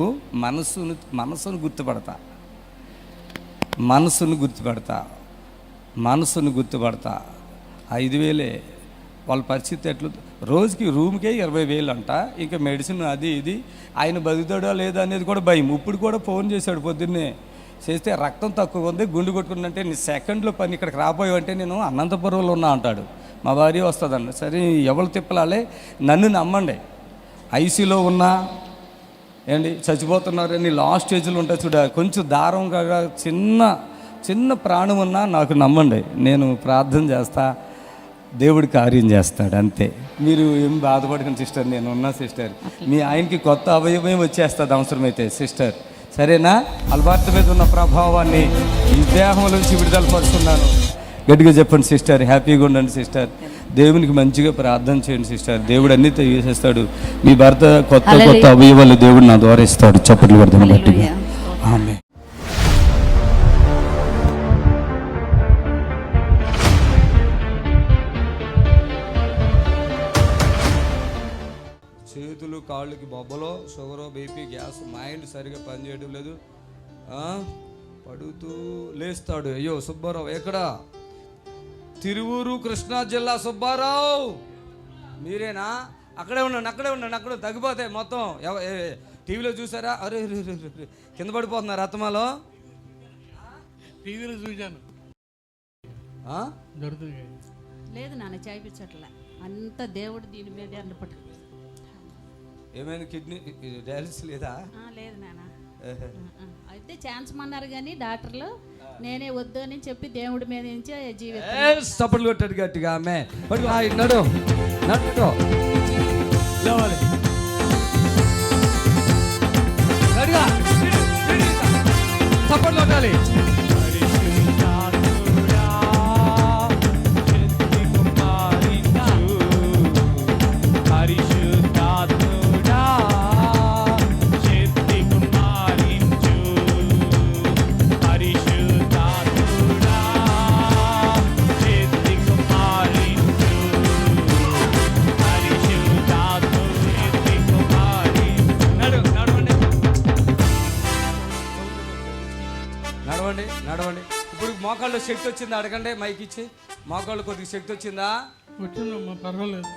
మనసును గుర్తుపడతా, మనసును గుర్తుపడతా. 5,000 వాళ్ళ పరిస్థితి ఎట్లా? రోజుకి రూమ్కే 20,000 అంట. ఇంకా మెడిసిన్ అది ఇది. ఆయన బతుకుతాడో లేదా అనేది కూడా భయం. ఇప్పుడు కూడా ఫోన్ చేశాడు పొద్దున్నే, చేస్తే రక్తం తక్కువ ఉంది, గుండు కొట్టుకుందంటే నీ సెకండ్లో పని ఇక్కడికి రాబోయావంటే నేను అనంతపురంలో ఉన్నా అంటాడు. మా భార్య వస్తుందండి. సరే ఎవరు తిప్పలాలే, నన్ను నమ్మండి. ఐసీలో ఉన్నా ఏంటి చచ్చిపోతున్నారని లాస్ట్ స్టేజ్లో ఉంటాయి చూడ, కొంచెం దారంగా చిన్న ప్రాణం ఉన్నా నాకు నమ్మండి, నేను ప్రార్థన చేస్తా, దేవుడి కార్యం చేస్తాడు అంతే. మీరు ఏం బాధపడకండి సిస్టర్, నేను ఉన్నా సిస్టర్. మీ ఆయనకి కొత్త అవయవం వచ్చేస్తుంది అవసరమైతే సిస్టర్, సరేనా? అల్బార్ట్ మీద ఉన్న ప్రభావాన్ని ఈ దేహం నుంచి విడుదల పరుస్తున్నాను. గట్టిగా చెప్పండి సిస్టర్, హ్యాపీగా ఉండండి సిస్టర్. దేవునికి మంచిగా ప్రార్థన చేయండి సిస్టర్, దేవుడు అన్ని చేసేస్తాడు. మీ భర్త కొత్త అవయవాలు దేవుడు నా ద్వారా ఇస్తాడు. చప్పట్లు కొడతాం గట్టిగా. ఆమేన్. చేతులు కాళ్ళకి బొబ్బలో, షుగరు, బీపీ, గ్యాస్, మైండ్ సరిగా పనిచేయడం లేదు, పడుతూ లేస్తాడు. అయ్యో సుబ్బారావు ఎక్కడ? తిరువూరు కృష్ణా జిల్లా సుబ్బారావు మీరేనా? అక్కడే ఉండండి, అక్కడ తగ్గిపోతాయి మొత్తం. టీవీలో చూసారా? అరే కింద పడిపోతున్నారు రత్మాలో. టీవీలో చూశాను, లేదు నాన్న చేయించట్లే, అంత దేవుడు దీని మీద అన్నపట్టు. ఏమైనా కిడ్నీ డయాలిసిస్ లేదా? లేదు నాన్న, అయితే ఛాన్స్ అన్నారు కానీ డాక్టర్లు నేనే వద్దు అని చెప్పి దేవుడి మీద నుంచే జీవితం. సపోర్ట్ కొట్టాడు గట్టిగా. ఆమె నడు సపోర్ట్ కొట్టాలి. నడవండి. ఇప్పుడు మోకాళ్ళు శక్తి వచ్చిందా? అడగండి మైక్ ఇచ్చి. మోకాళ్ళు కొద్దిగా శక్తి వచ్చిందా? పర్వాలేదా?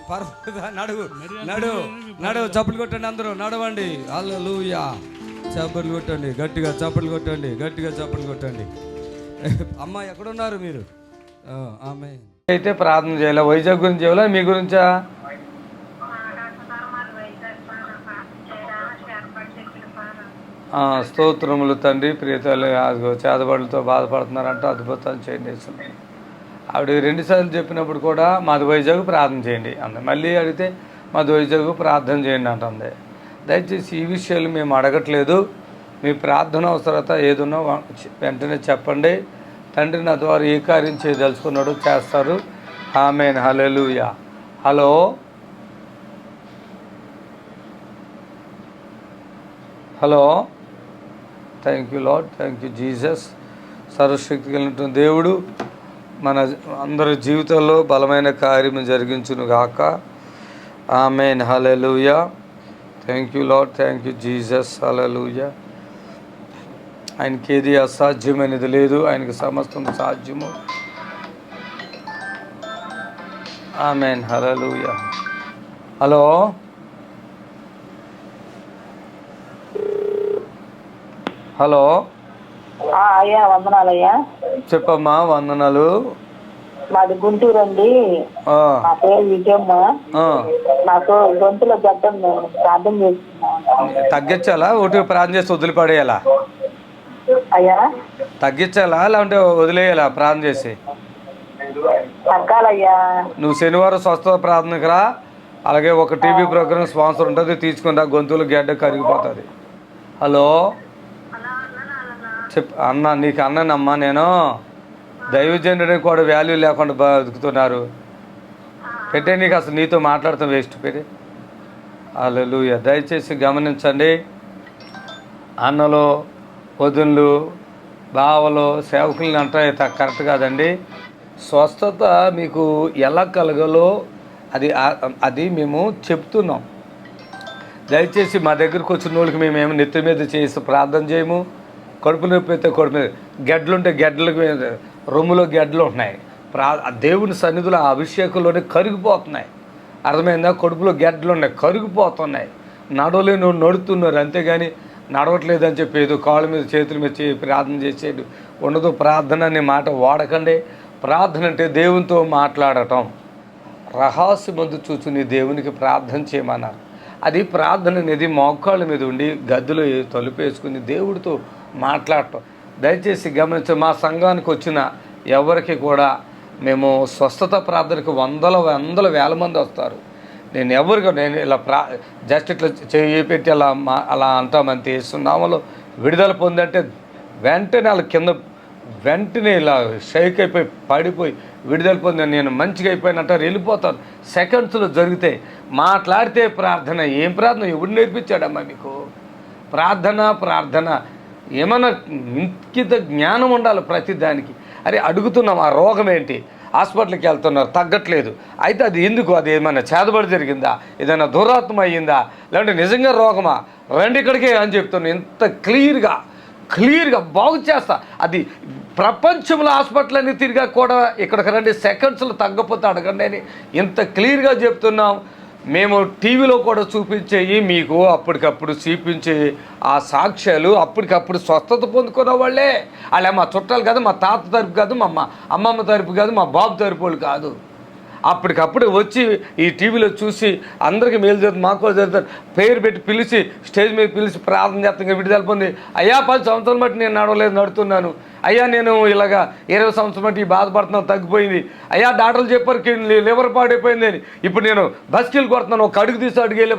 నడు చప్పట్లు కొట్టండి అందరూ, నడవండి. హల్లెలూయా. చప్పట్లు కొట్టండి గట్టిగా, చప్పట్లు కొట్టండి. అమ్మ ఎక్కడున్నారు మీరు? ఆమె అయితే ప్రార్థన చేయాలి. వైజాగ్ గురించి చేయాలా, మీ గురించా? స్తోత్రములు తండ్రి. ప్రియతలు చేతబడులతో బాధపడుతున్నారంట, అద్భుతాలు చేయండి. ఆవిడ 2 సార్లు చెప్పినప్పుడు కూడా మాది వైజాగ్ ప్రార్థన చేయండి అంది. మళ్ళీ అడిగితే మాది వైజాగ్ ప్రార్థన చేయండి అంటుంది. దయచేసి ఈ విషయాలు మేము అడగట్లేదు, మీ ప్రార్థన అవసరత ఏదున్నా వెంటనే చెప్పండి. తండ్రి నా ద్వారా ఏ కార్యం చేయదలుచుకున్నాడో చేస్తారు. Amen. Hallelujah. Hello. Thank you lord, thank you Jesus. సర్వశక్తి కలిగిన దేవుడు మన అందరి జీవితంలో బలమైన కార్యం జరిగించును గాక. Amen. Hallelujah. Thank you lord, thank you Jesus. Hallelujah. ఆయనకి ఏది అసాధ్యమైనది లేదు, ఆయనకి సమస్తం సాధ్యము. ఆమేన్. హల్లెలూయా. హలో. అయ్యా వందనాలయ్యా. చెప్పమ్మా. వందనాలు. మాది గుంటూరు అండి. నా పేరు విజయమ్మ. నాకు గొంతులో గడ్డం ప్రార్థన చేస్తున్నాను. తగ్గించాలా? ఒకటి ప్రార్థన చేసి వదిలిపడేయాలా? అయ్యా తగ్గించాలా లేకుంటే వదిలేయాలా ప్రార్థన చేసి? తగ్గాలయ్యా. నువ్వు శనివారం స్వస్థత ప్రార్థనకు రా. అలాగే ఒక టీవీ ప్రోగ్రామ్ స్పాన్సర్ ఉంటుంది, తీసుకుని గొంతులు గడ్డ కరిగిపోతుంది. హలో అన్న, నీకు అన్ననమ్మా. నేను దైవజనుడికి కూడా వాల్యూ లేకుండా బతుకుతున్నారు. పెట్టే నీకు అసలు నీతో మాట్లాడతాం వేస్ట్ పెట్టి. హల్లెలూయా. దయచేసి గమనించండి, అన్నలు వదినలు బావలు సేవకులని అంటే కరెక్ట్ కాదండి. స్వస్థత మీకు ఎలా కలగాలో అది మేము చెప్తున్నాం. దయచేసి మా దగ్గరకు వచ్చిన వాళ్ళకి మేమేమో నెత్తి మీద చేసి ప్రార్థన చేయము. కడుపు నొప్పి అయితే కడుపు మీద, గడ్డలుంటే గడ్డలకు రొమ్ములో గడ్డలు ఉంటున్నాయి. దేవుని సన్నిధిలో ఆ అభిషేకంలోనే కరిగిపోతున్నాయి. అర్థమైందా? కడుపులో గడ్డలు ఉన్నాయి, కరిగిపోతున్నాయి. నడవలేని నడుతున్నారు, అంతేగాని నడవట్లేదని చెప్పి ఏదో కాళ్ళ మీద చేతుల మీద ప్రార్థన చేసేది ఉండదు. ప్రార్థన అనే మాట వాడకండి. ప్రార్థన అంటే దేవునితో మాట్లాడటం. రహస్యమందు చూచుని దేవునికి ప్రార్థన చేయమన్నారు. అది ప్రార్థన అనేది మోకాళ్ళ మీద ఉండి గద్దెలో తలుపు వేసుకుని దేవుడితో మాట్లాడటం. దయచేసి గమనించండి, మా సంఘానికి వచ్చిన ఎవరికి కూడా మేము స్వస్థత ప్రార్థనకు వందల వేల మంది వస్తారు. నేను ఇలా జస్ట్ ఇట్లా చేపెట్టి అలా అంటామంతే. వేస్తున్నామలో విడుదల పొందంటే వెంటనే వాళ్ళ కింద వెంటనే ఇలా షేక్ అయిపోయి పడిపోయి విడుదల పొంది నేను మంచిగా అయిపోయినట్టారు, వెళ్ళిపోతారు. సెకండ్స్లో జరిగితే మాట్లాడితే ప్రార్థన. ఏం ప్రార్థన? ఎవడు నేర్పించాడమ్మా మీకు ప్రార్థన? ఏమన్నా ఇంకిత జ్ఞానం ఉండాలి ప్రతి దానికి. అరే అడుగుతున్నాం, ఆ రోగం ఏంటి? హాస్పిటల్కి వెళ్తున్నారు, తగ్గట్లేదు. అయితే అది ఎందుకు? అది ఏమైనా చేదబడి జరిగిందా? ఏదైనా దురాత్మ అయ్యిందా? లేదంటే నిజంగా రోగమా? రండి ఇక్కడికే అని చెప్తున్నాను. ఇంత క్లియర్గా బాగు చేస్తా. అది ప్రపంచంలో హాస్పిటల్ అన్ని తిరిగా కూడా ఇక్కడికి రండి, సెకండ్స్లో తగ్గపోతే అడగండి అని ఇంత క్లియర్గా చెప్తున్నాం. మేము టీవీలో కూడా చూపించేవి మీకు అప్పటికప్పుడు చూపించే ఆ సాక్ష్యాలు అప్పటికప్పుడు స్వస్థత పొందుకున్న వాళ్ళే. అలా మా చుట్టాలు కాదు, మా తాత తరపు కాదు, మా అమ్మమ్మ తరపు కాదు, మా బాబు తరపు వాళ్ళు కాదు. అప్పటికప్పుడు వచ్చి ఈ టీవీలో చూసి అందరికీ మేలు జరుగుతుంది, మాకు కూడా జరుగుతుంది, పేరు పెట్టి పిలిచి స్టేజ్ మీద పిలిచి ప్రార్థన చేస్తాం. విడుదల పొంది, అయ్యా 10 సంవత్సరాల బట్టి నేను నడవలేదు, నడుతున్నాను. అయ్యా నేను ఇలాగా 20 సంవత్సరం బట్టి బాధపడుతున్నాను, తగ్గిపోయింది. అయ్యా డాక్టర్లు చెప్పారు లివర్ పాడైపోయింది అని. ఇప్పుడు నేను బస్కిల్ కొడుతున్నాను, ఒక అడుగు తీసి అడుగు వెళ్ళి.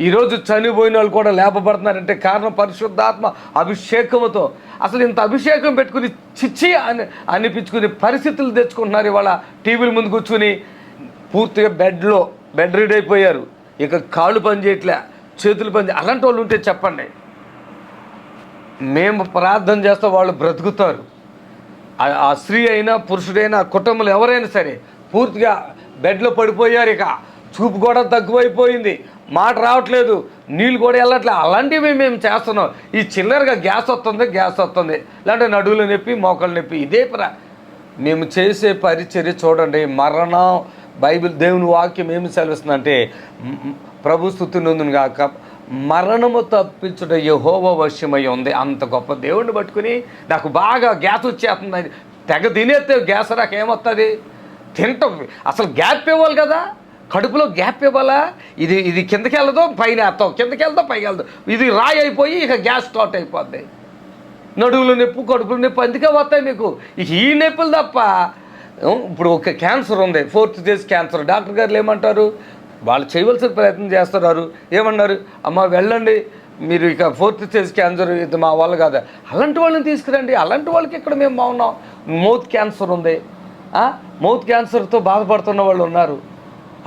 ఈరోజు చనిపోయిన వాళ్ళు కూడా లేపబడుతున్నారంటే కారణం పరిశుద్ధాత్మ అభిషేకంతో. అసలు ఇంత అభిషేకం పెట్టుకుని చిచ్చి అని అనిపించుకునే పరిస్థితులు తెచ్చుకుంటున్నారు. ఇవాళ టీవీల ముందు కూర్చుని పూర్తిగా బెడ్ రీడ్ అయిపోయారు. ఇక కాళ్ళు పని చేయట్లే, చేతులు పని అలాంటి వాళ్ళు ఉంటే చెప్పండి. మేము ప్రార్థన చేస్తే వాళ్ళు బ్రతుకుతారు. ఆ స్త్రీ అయినా పురుషుడైనా కుటుంబంలో ఎవరైనా సరే పూర్తిగా బెడ్లో పడిపోయారు. ఇక చూపు కూడా తక్కువైపోయింది, మాట రావట్లేదు, నీళ్ళు కూడా వెళ్ళట్లేదు. అలాంటివి మేము చేస్తున్నాం. ఈ చిల్లరగా గ్యాస్ వస్తుంది, లేదంటే నడువులు నొప్పి, మోకాళ్ళు నొప్పి. ఇదే మేము చేసే పరిచర్య చూడండి. మరణం బైబిల్ దేవుని వాక్యం ఏమి సెలవిస్తుందంటే, ప్రభు స్తుతి నొందును గాక, మరణము తప్పించుట యెహోవా వశమై ఉంది. అంత గొప్ప దేవుడిని పట్టుకుని నాకు బాగా గ్యాస్ వచ్చేస్తుంది, తెగ తినేస్తే గ్యాస్ రాక ఏమొస్తుంది? తింటాం. అసలు గ్యాప్ ఇవ్వాలి కదా, కడుపులో గ్యాప్ ఇవ్వాలా? ఇది కిందకి వెళ్దాం పైన వేస్తాం, కిందకి వెళ్దాం పైకి వెళ్దాం. ఇది రాయి అయిపోయి ఇక గ్యాస్ స్టార్ట్ అయిపోద్ది. నడువులు నొప్పు, కడుపులు నొప్పి అందుకే వస్తాయి మీకు. ఇక ఈ నొప్పులు తప్ప. ఇప్పుడు ఒక క్యాన్సర్ ఉంది, 4th స్టేజ్ క్యాన్సర్. డాక్టర్ గారు ఏమంటారు? వాళ్ళు చేయవలసిన ప్రయత్నం చేస్తున్నారు. ఏమన్నారు? అమ్మ వెళ్ళండి, మీరు ఇక 4th స్టేజ్ క్యాన్సర్ ఇది మా వాళ్ళు కాదా. అలాంటి వాళ్ళని తీసుకురండి. అలాంటి వాళ్ళకి ఇక్కడ మేము బాగున్నాం. మౌత్ క్యాన్సర్ ఉంది, మౌత్ క్యాన్సర్తో బాధపడుతున్న వాళ్ళు ఉన్నారు.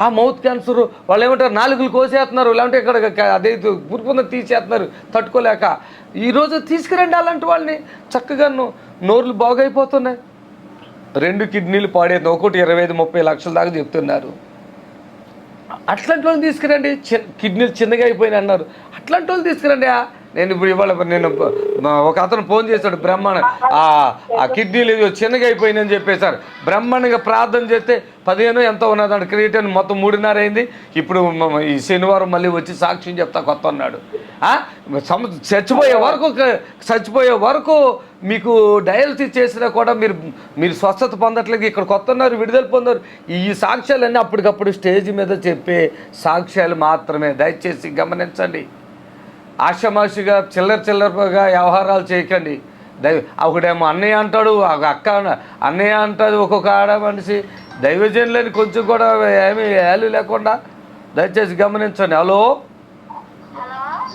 ఆ మౌత్ క్యాన్సర్ వాళ్ళు ఏమంటారు? నాలుగులు కోసేస్తున్నారు, లేదంటే ఇక్కడ అదే పురుపున తీసేస్తున్నారు తట్టుకోలేక. ఈరోజు తీసుకురండి అలాంటి వాళ్ళని. చక్కగా నోర్లు బాగైపోతున్నాయి. 2 కిడ్నీలు పాడేది, ఒకటి 25-30 లక్షల దాకా చెప్తున్నారు. అట్లాంటి వాళ్ళని తీసుకురండి. కిడ్నీలు చిన్నగా అయిపోయినాయి అన్నారు. అట్లాంటి వాళ్ళు తీసుకురండి. నేను ఇప్పుడు ఇవాళ ఒక అతను ఫోన్ చేశాడు, బ్రహ్మాండ ఆ కిడ్నీలు చిన్నగా అయిపోయిందని చెప్పేశారు. బ్రహ్మాండంగా ప్రార్థన చేస్తే 15 ఎంతో ఉన్నదండి క్రియేటిన్, మొత్తం 3.5 అయింది. ఇప్పుడు ఈ శనివారం మళ్ళీ వచ్చి సాక్ష్యం చెప్తా కొత్త అన్నాడు. చచ్చిపోయే వరకు మీకు డయాలసిస్ చేసినా కూడా మీరు స్వస్థత పొందట్లేదు. ఇక్కడ కొత్త ఉన్నారు, విడుదల పొందారు. ఈ సాక్ష్యాలన్నీ అప్పటికప్పుడు స్టేజ్ మీద చెప్పే సాక్ష్యాలు మాత్రమే. దయచేసి గమనించండి. ఆషమాషిగా చిల్లరగా వ్యవహారాలు చేయకండి. ఒకడేమో అన్నయ్య అంటాడు, అక్క అన్నయ్య అంటుంది, ఒక్కొక్క ఆడ మనిషి దైవజనులని కొంచెం కూడా ఏమీ వాల్యూ లేకుండా దయచేసి గమనించండి. హలో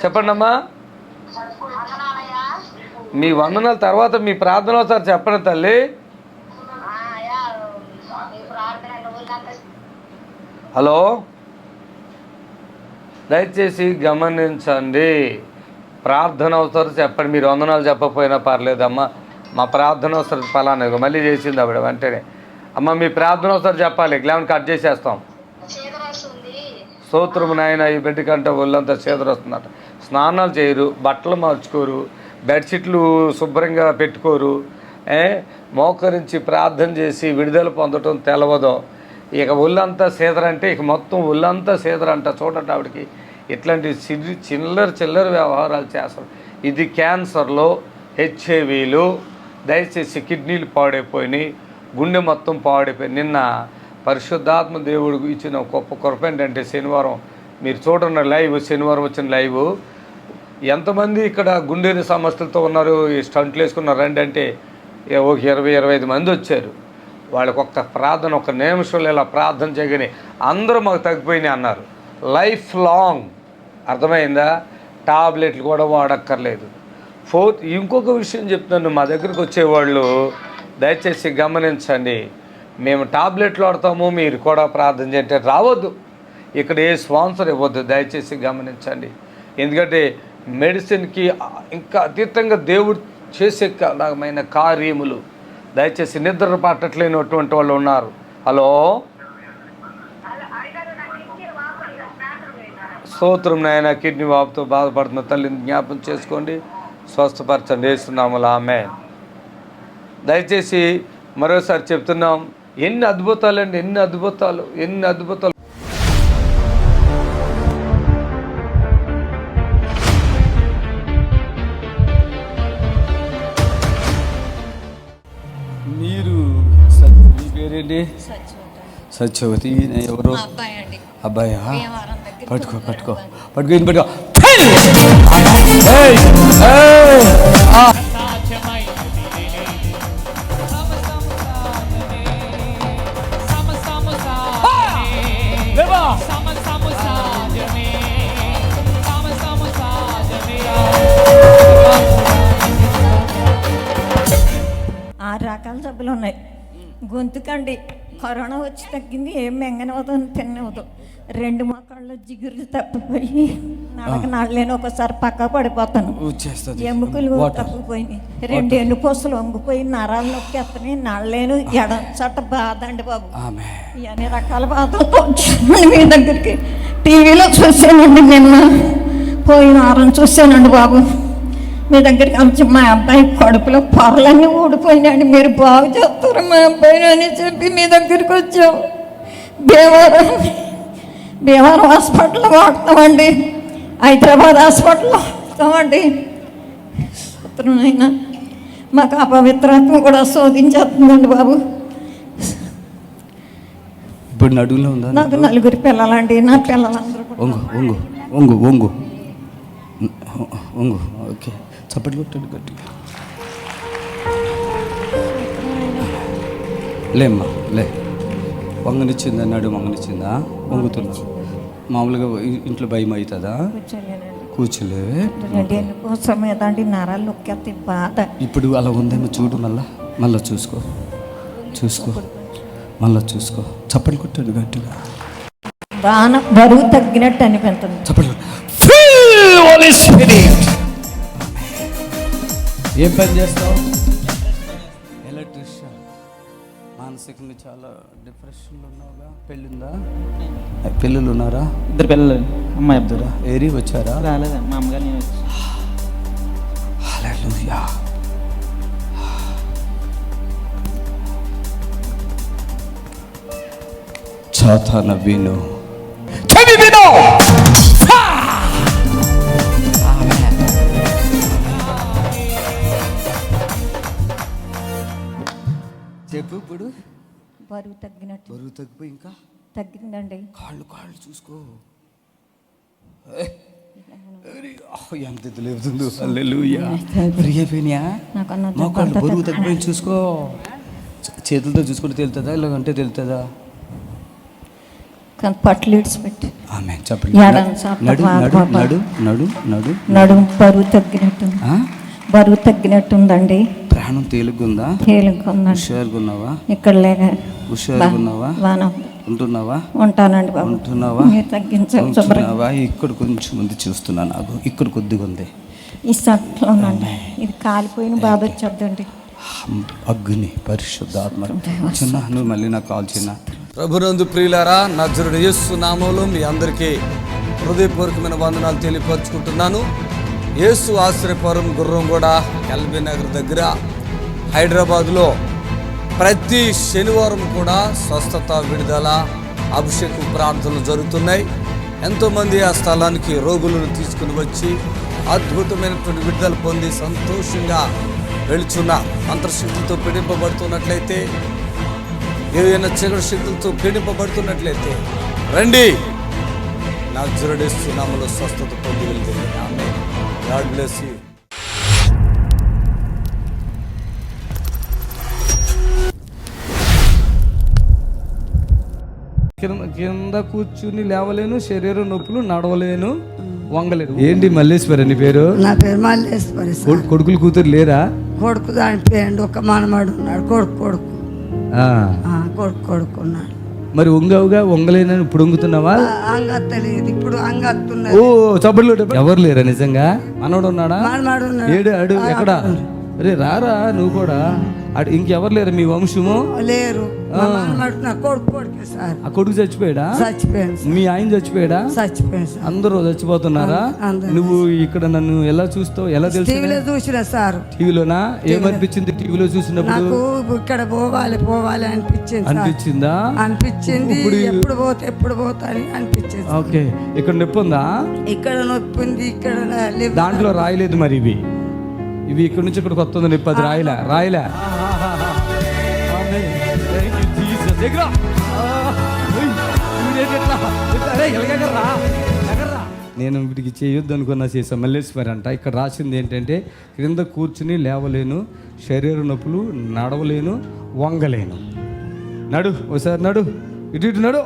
చెప్పండి అమ్మా. మీ వందనాల తర్వాత మీ ప్రార్థన ఒకసారి చెప్పండి తల్లి. హలో దయచేసి గమనించండి. ప్రార్థన అవసరం చెప్పండి. మీరు వందనాలు చెప్పకపోయినా పర్లేదమ్మా, మా ప్రార్థన అవసరం ఫలానా మళ్ళీ చేసింది ఆవిడ వెంటనే. అమ్మ మీ ప్రార్థన అవసరం చెప్పాలి, లేకపోతే కట్ చేసేస్తాం. స్తోత్రము నాయన. ఈ బిడ్డకంటే ఒళ్ళంతా చేదర వస్తుందట. స్నానాలు చేయరు, బట్టలు మార్చుకోరు, బెడ్షీట్లు శుభ్రంగా పెట్టుకోరు, మోకరించి ప్రార్థన చేసి విడుదల పొందటం తెలవదు. ఇక ఒళ్ళంతా సీదరంటే ఇక మొత్తం ఒళ్ళంతా సీదరంట. చూడండి ఆవిడకి ఇట్లాంటి చిల్లర వ్యవహారాలు చేస్తారు. ఇది క్యాన్సర్లో, హెచ్ఐవిలు, దయచేసి కిడ్నీలు పాడైపోయినాయి, గుండె మొత్తం పాడైపోయి. నిన్న పరిశుద్ధాత్మ దేవుడు ఇచ్చిన గొప్ప కృప ఏంటంటే శనివారం మీరు చూడండి లైవ్, శనివారం వచ్చిన లైవ్, ఎంతమంది ఇక్కడ గుండె సమస్యలతో ఉన్నారు, ఈ స్టంట్లు వేసుకున్నారు రండి అంటే ఒక 20-25 మంది వచ్చారు. వాళ్ళకి ఒక్క ప్రార్థన, ఒక నిమిషంలో ఇలా ప్రార్థన చేయగానే అందరూ మాకు తగ్గిపోయినాయి అన్నారు. లైఫ్ లాంగ్, అర్థమైందా? టాబ్లెట్లు కూడా వాడక్కర్లేదు. ఇంకొక విషయం చెప్తున్నాను, మా దగ్గరికి వచ్చేవాళ్ళు దయచేసి గమనించండి. మేము టాబ్లెట్లు వాడతాము, మీరు కూడా ప్రార్థన చేయంటే రావద్దు. ఇక్కడ ఏ స్పాన్సర్ ఇవ్వద్దు, దయచేసి గమనించండి. ఎందుకంటే మెడిసిన్కి ఇంకా అతీతంగా దేవుడు చేసే రకమైన కార్యములు. దయచేసి నిద్ర పట్టట్లేనటువంటి వాళ్ళు ఉన్నారు. హలో స్తోత్రం నాయన. కిడ్నీ వాపుతో బాధపడుతున్న తల్లిని జ్ఞాపకం చేసుకోండి, స్వస్థపరచండి యేసునామములో ఆమేన్. దయచేసి మరోసారి చెప్తున్నాం, ఎన్ని అద్భుతాలండి, ఎన్ని అద్భుతాలు, ఎన్ని అద్భుతాలు. మీరు మీ పేరేంటి? సత్యవతి. ఎవరు? అబ్బాయా? పట్టుకో పట్టుకో పట్టుకో ఇది పట్టుకో. రకాల జబ్బులు ఉన్నాయి. గొంతుకండి కరోనా వచ్చి తగ్గింది, ఏం మెంగనవదు తిన్నవదు. 2 మోకాళ్ళు జిగురు తప్పిపోయి నడలేని, ఒకసారి పక్క పడిపోతాను, ఎముకలు తప్పిపోయినాయి, 2 ఎన్నుపూసలు వంగిపోయి నరాలు నొక్కేస్తున్నాయి, నడలేను, ఎడచట బాధ అండి బాబు. అన్ని రకాల బాధలతో వచ్చానండి మీ దగ్గరికి. టీవీలో చూసానండి, నిన్న పోయిన వారం చూసానండి బాబు మీ దగ్గరికి వచ్చి. మా అబ్బాయి కడుపులో పొరలన్నీ ఊడిపోయినాయండి, మీరు బాగు చేస్తారు మా అబ్బాయిని అని చెప్పి మీ దగ్గరికి వచ్చాం. భీమవరం హాస్పిటల్లో వాడతామండి, హైదరాబాద్ హాస్పిటల్లో వాడతామండి. అయినా మాకు అపవిత్రత్వం కూడా శోధించేస్తుందండి బాబు. ఇప్పుడు నడువులో ఉందా? నాకు 4 పిల్లలండి, నా పిల్లలందరూ ఓకే. చప్పట్లు కొట్టండి గట్టిగా. లేమ్మా లే. వంగనిచ్చిందా? నడు వంగనిచ్చిందా? వంగుతున్నా. మామూలుగా ఇంట్లో భయం అవుతుందా? కూర్చోలేవే. నరాలు నొక్కేస్తే బాధ. ఇప్పుడు అలా ఉందేమో చూడు, మళ్ళా చూసుకో మళ్ళా చూసుకో. చప్పట్లు కొట్టండి గట్టిగా. బరువు తగ్గినట్టు అనిపిస్తుంది. చప్పట్లు. ఏం పని చేస్తావు? ఎలక్ట్రీషియన్. మానసికంగా చాలా డిప్రెషన్లో ఉన్నావుగా. పెళ్ళిందా? పిల్లలు ఉన్నారా? 2 పిల్లలు. అమ్మాయి అబ్దురా. ఏరి వచ్చారా? రాలేదా, మా అమ్మగారు నేను వచ్చి. హల్లెలూయా. సాతాన విను, చెవి విను. చెప్పు. ఇప్పుడు బరువు తగ్గినట్టు. బరువు తగ్గిపోయి ఇంకా తగ్గిందండి. కాళ్ళు చూసుకో. ఎంత లేవుతుందో. హల్లెలూయా. ఫ్రీ అయిపోయినాయా? మోకాళ్ళు బరువు తగ్గిపోయి చూసుకో. చేతులతో చూసుకుంటే తెలుతుందా ఇలాగంటే తెలుతుందా? కానీ పట్లు ఇడిచిపెట్టి ఆమె చెప్పండి. ఎడం చాప నడు నడు పాప. నడు నడు నడు నడుము బరువు తగ్గినట్టుందండి. ప్రాణం తేలిగ్గుందా? తేలిగ్గుందండి. హుషారుగా ఉన్నావా? ఇక్కడ లేక హుషారుగా ఉన్నావా? ఉంటున్నావా? ఉంటానండి బాబు. ఉంటున్నావా? మీరు తగ్గించాలి. ఉంటున్నావా? ఇక్కడ కొంచెం ముందు చూస్తున్నా, నాకు ఇక్కడ కొద్దిగా ఉంది. ఈ సట్లోనండి ఇది కాలిపోయిన బాధ వచ్చేద్దండి. అగ్ని పరిశుద్ధాత్మ. చిన్న నువ్వు మళ్ళీ నాకు కాల్ చిన్న. ప్రభునందు ప్రియులారా, నజరుడు యేసు నామములో మీ అందరికీ హృదయపూర్వకమైన వందనాలు తెలియపరుచుకుంటున్నాను. యేసు ఆశ్రయపురం గుర్రంగూడ ఎల్బీ నగర్ దగ్గర హైదరాబాద్లో ప్రతి శనివారం కూడా స్వస్థత, విడుదల, అభిషేకం ప్రార్థనలు జరుగుతున్నాయి. ఎంతోమంది ఆ స్థలానికి రోగులను తీసుకుని వచ్చి అద్భుతమైనటువంటి విడుదల పొంది సంతోషంగా వెళుచున్న అంతర్శక్తులతో పీడింపబడుతున్నట్లయితే, ఏదైనా చీకటి శక్తులతో పీడింపబడుతున్నట్లయితే రండి, నజరేయుడు యేసు నామములో స్వస్థత పొంది వెళ్తుంది. ఆమేన్. God bless you. కింద కూర్చుని లేవలేను, శరీరం నొప్పులు, నడవలేను, వంగలేను. ఏంటి మల్లేశ్వరి నీ పేరు? నా పేరు మల్లేశ్వరి. కొడుకులు కూతురు లేరా? కొడుకు చనిపోయాడు, ఒక మనమడు ఉన్నాడు. కొడుకు కొడుకున్నాడు. మరి వంగలేనని ఇప్పుడు వంగుతున్నావా? అంగత్తలేదు, ఇప్పుడు అంగత్తున్నా. ఓ చప్పట్లు. ఎవరు లేరా నిజంగా? మనోడు ఉన్నాడా? మనమడు ఉన్నాడు. ఏడు అడు ఎక్కడ? అరే రారా నువ్వు కూడా. ఇంకెవరు లేరు మీ వంశము? లేరు. కొడుకు సార్. ఆ కొడుకు చచ్చిపోయాడా? చచ్చిపోయాడు. మీ ఆయన చచ్చిపోయాడా? చచ్చిపోయాడు సార్. అందరూ చచ్చిపోతున్నారా? నువ్వు ఇక్కడ నన్ను ఎలా చూస్తావు? ఎలా తెలుసు? టీవీలో చూసినా సార్. టీవీలోనా? ఏమనిపించింది టీవీలో చూసినప్పుడు? నాకు ఇక్కడ పోవాలి అనిపించిందా? అనిపించింది. ఎప్పుడు పోతా అని అనిపించింది. ఓకే. ఇక్కడ నొప్పి ఉందా? ఇక్కడ నొప్పి ఉంది. ఇక్కడ దాంట్లో రాయలేదు మరి ఇవి ఇక్కడ నుంచి ఇక్కడ కొత్త ఉంది నొప్పి. అది రాయలే. నేను వీటికి చేయొద్దు అనుకున్నా, చేసాను. మల్లేశ్వరి అంట. ఇక్కడ రాసింది ఏంటంటే, క్రింద కూర్చుని లేవలేను, శరీర నొప్పులు, నడవలేను, వంగలేను. నడు ఒకసారి, నడు ఇటు నడు,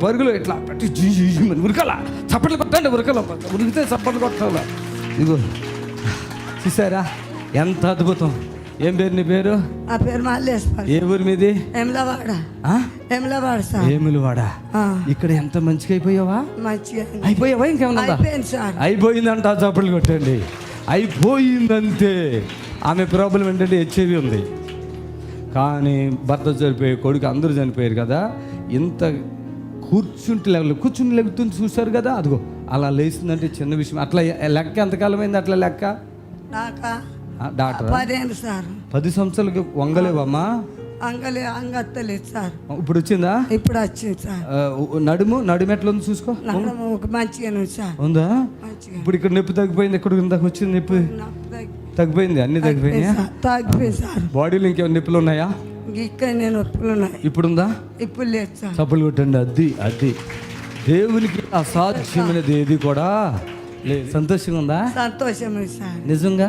పరుగులు ఇట్లా పెట్టి ఉరకలా, చప్పట్లు కొట్టండి, ఉరికితే చప్పట్లు కొట్టాల. ఇదిగో చూసారా ఎంత అద్భుతం. ఏం పేరు నీ పేరు? ఆ పేరు మల్లేశ్వరి. ఏ ఊరి మీది? ఎమ్లవాడ సార్. ఏములవాడ. ఇక్కడ ఎంత మంచిగా అయిపోయావా? మంచిగా అయిపోయావా? ఇంకేమన్నా అయిపోయిందంట. చప్పట్లు కొట్టండి. అయిపోయిందంతే. ఆమె ప్రాబ్లం ఏంటంటే హెచ్ఐవి ఉంది, కానీ భర్త చనిపోయి, కొడుకు అందరూ చనిపోయారు కదా. ఇంత కూర్చుని లెగుతుంది చూసారు కదా. అదిగో అలా లేచిందంటే చిన్న విషయం. అట్లా లెక్క ఎంతకాలం అయింది? అట్లా లెక్క డాక్టర్ 10 సంవత్సరాలకి వంగలేవమ్మా? అంగత్తలేదు సార్. ఇప్పుడు వచ్చిందా? ఇప్పుడు వచ్చింది సార్. నడుము ఎట్లా ఉంది చూసుకో. మంచిగా సార్. ఉందా? ఇప్పుడు ఇక్కడ నొప్పి తగ్గిపోయింది. ఎక్కడ ఇందాక వచ్చింది నొప్పి తగ్గిపోయింది. అన్ని తగ్గిపోయింది సార్. బాడీలో ఇంకేమైనా నొప్పులు ఉన్నాయా? ఇక్కడ నొప్పులు ఉన్నాయి. ఇప్పుడుందా? ఇప్పుడు లేదు సార్. చప్పులు కొట్టండి. అది దేవునికి అసాధ్యమైనది ఏది కూడా లేదు. సంతోషంగా ఉందా? సంతోషం సార్. నిజంగా